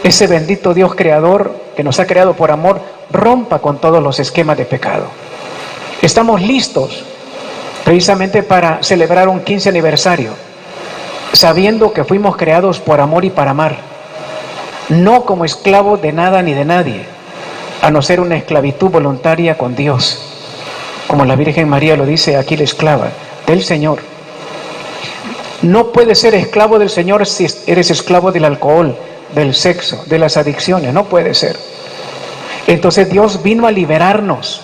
ese bendito Dios creador que nos ha creado por amor rompa con todos los esquemas de pecado. Estamos listos precisamente para celebrar un 15 aniversario, sabiendo que fuimos creados por amor y para amar, no como esclavos de nada ni de nadie, a no ser una esclavitud voluntaria con Dios, como la Virgen María lo dice aquí, la esclava del Señor. No puedes ser esclavo del Señor si eres esclavo del alcohol, del sexo, de las adicciones, no puede ser. Entonces Dios vino a liberarnos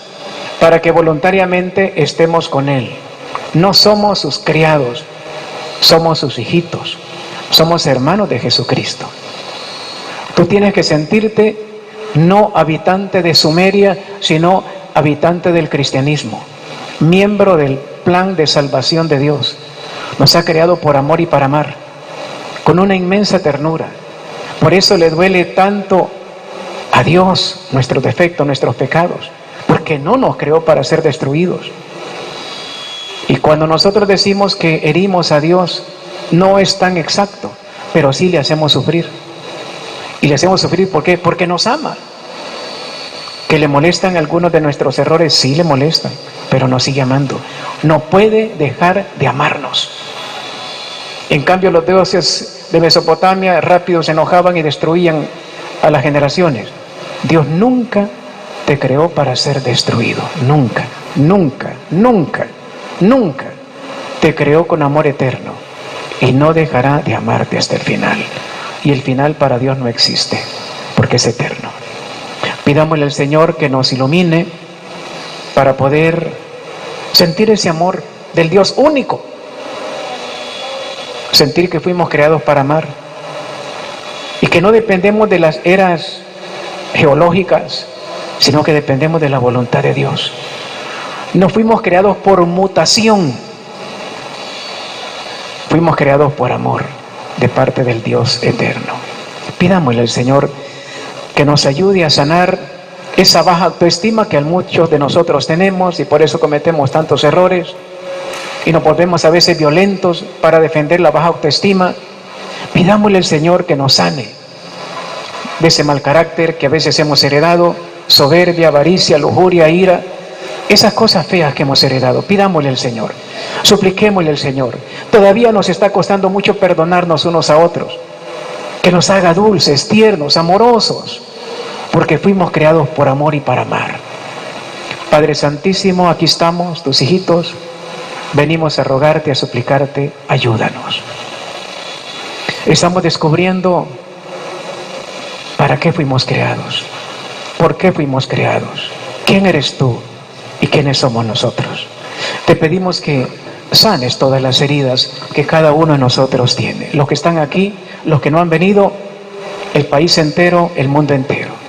para que voluntariamente estemos con Él. No somos sus criados, somos sus hijitos, somos hermanos de Jesucristo. Tú tienes que sentirte no habitante de Sumeria, sino habitante del cristianismo, miembro del plan de salvación de Dios. Nos ha creado por amor y para amar, con una inmensa ternura. Por eso le duele tanto a Dios nuestros defectos, nuestros pecados, porque no nos creó para ser destruidos. Y cuando nosotros decimos que herimos a Dios, no es tan exacto, pero sí le hacemos sufrir. Y le hacemos sufrir, ¿por qué? Porque nos ama. Que le molestan algunos de nuestros errores, sí le molestan, pero nos sigue amando. No puede dejar de amarnos. En cambio, los dioses de Mesopotamia rápido se enojaban y destruían a las generaciones. Dios nunca te creó para ser destruido. Nunca, nunca, nunca, nunca. Te creó con amor eterno y no dejará de amarte hasta el final. Y el final para Dios no existe, porque es eterno. Pidámosle al Señor que nos ilumine para poder sentir ese amor del Dios único. Sentir que fuimos creados para amar. Y que no dependemos de las eras geológicas, sino que dependemos de la voluntad de Dios. No fuimos creados por mutación. Fuimos creados por amor de parte del Dios eterno. Pidámosle al Señor que nos ayude a sanar esa baja autoestima que muchos de nosotros tenemos y por eso cometemos tantos errores y nos volvemos a veces violentos para defender la baja autoestima. Pidámosle al Señor que nos sane de ese mal carácter que a veces hemos heredado, soberbia, avaricia, lujuria, ira, esas cosas feas que hemos heredado. Pidámosle al Señor, supliquémosle al Señor. Todavía nos está costando mucho perdonarnos unos a otros. Que nos haga dulces, tiernos, amorosos, porque fuimos creados por amor y para amar. Padre Santísimo, aquí estamos, tus hijitos, venimos a rogarte, a suplicarte, ayúdanos. Estamos descubriendo para qué fuimos creados, por qué fuimos creados, quién eres tú y quiénes somos nosotros. Te pedimos que sanes todas las heridas que cada uno de nosotros tiene, los que están aquí, los que no han venido, el país entero, el mundo entero.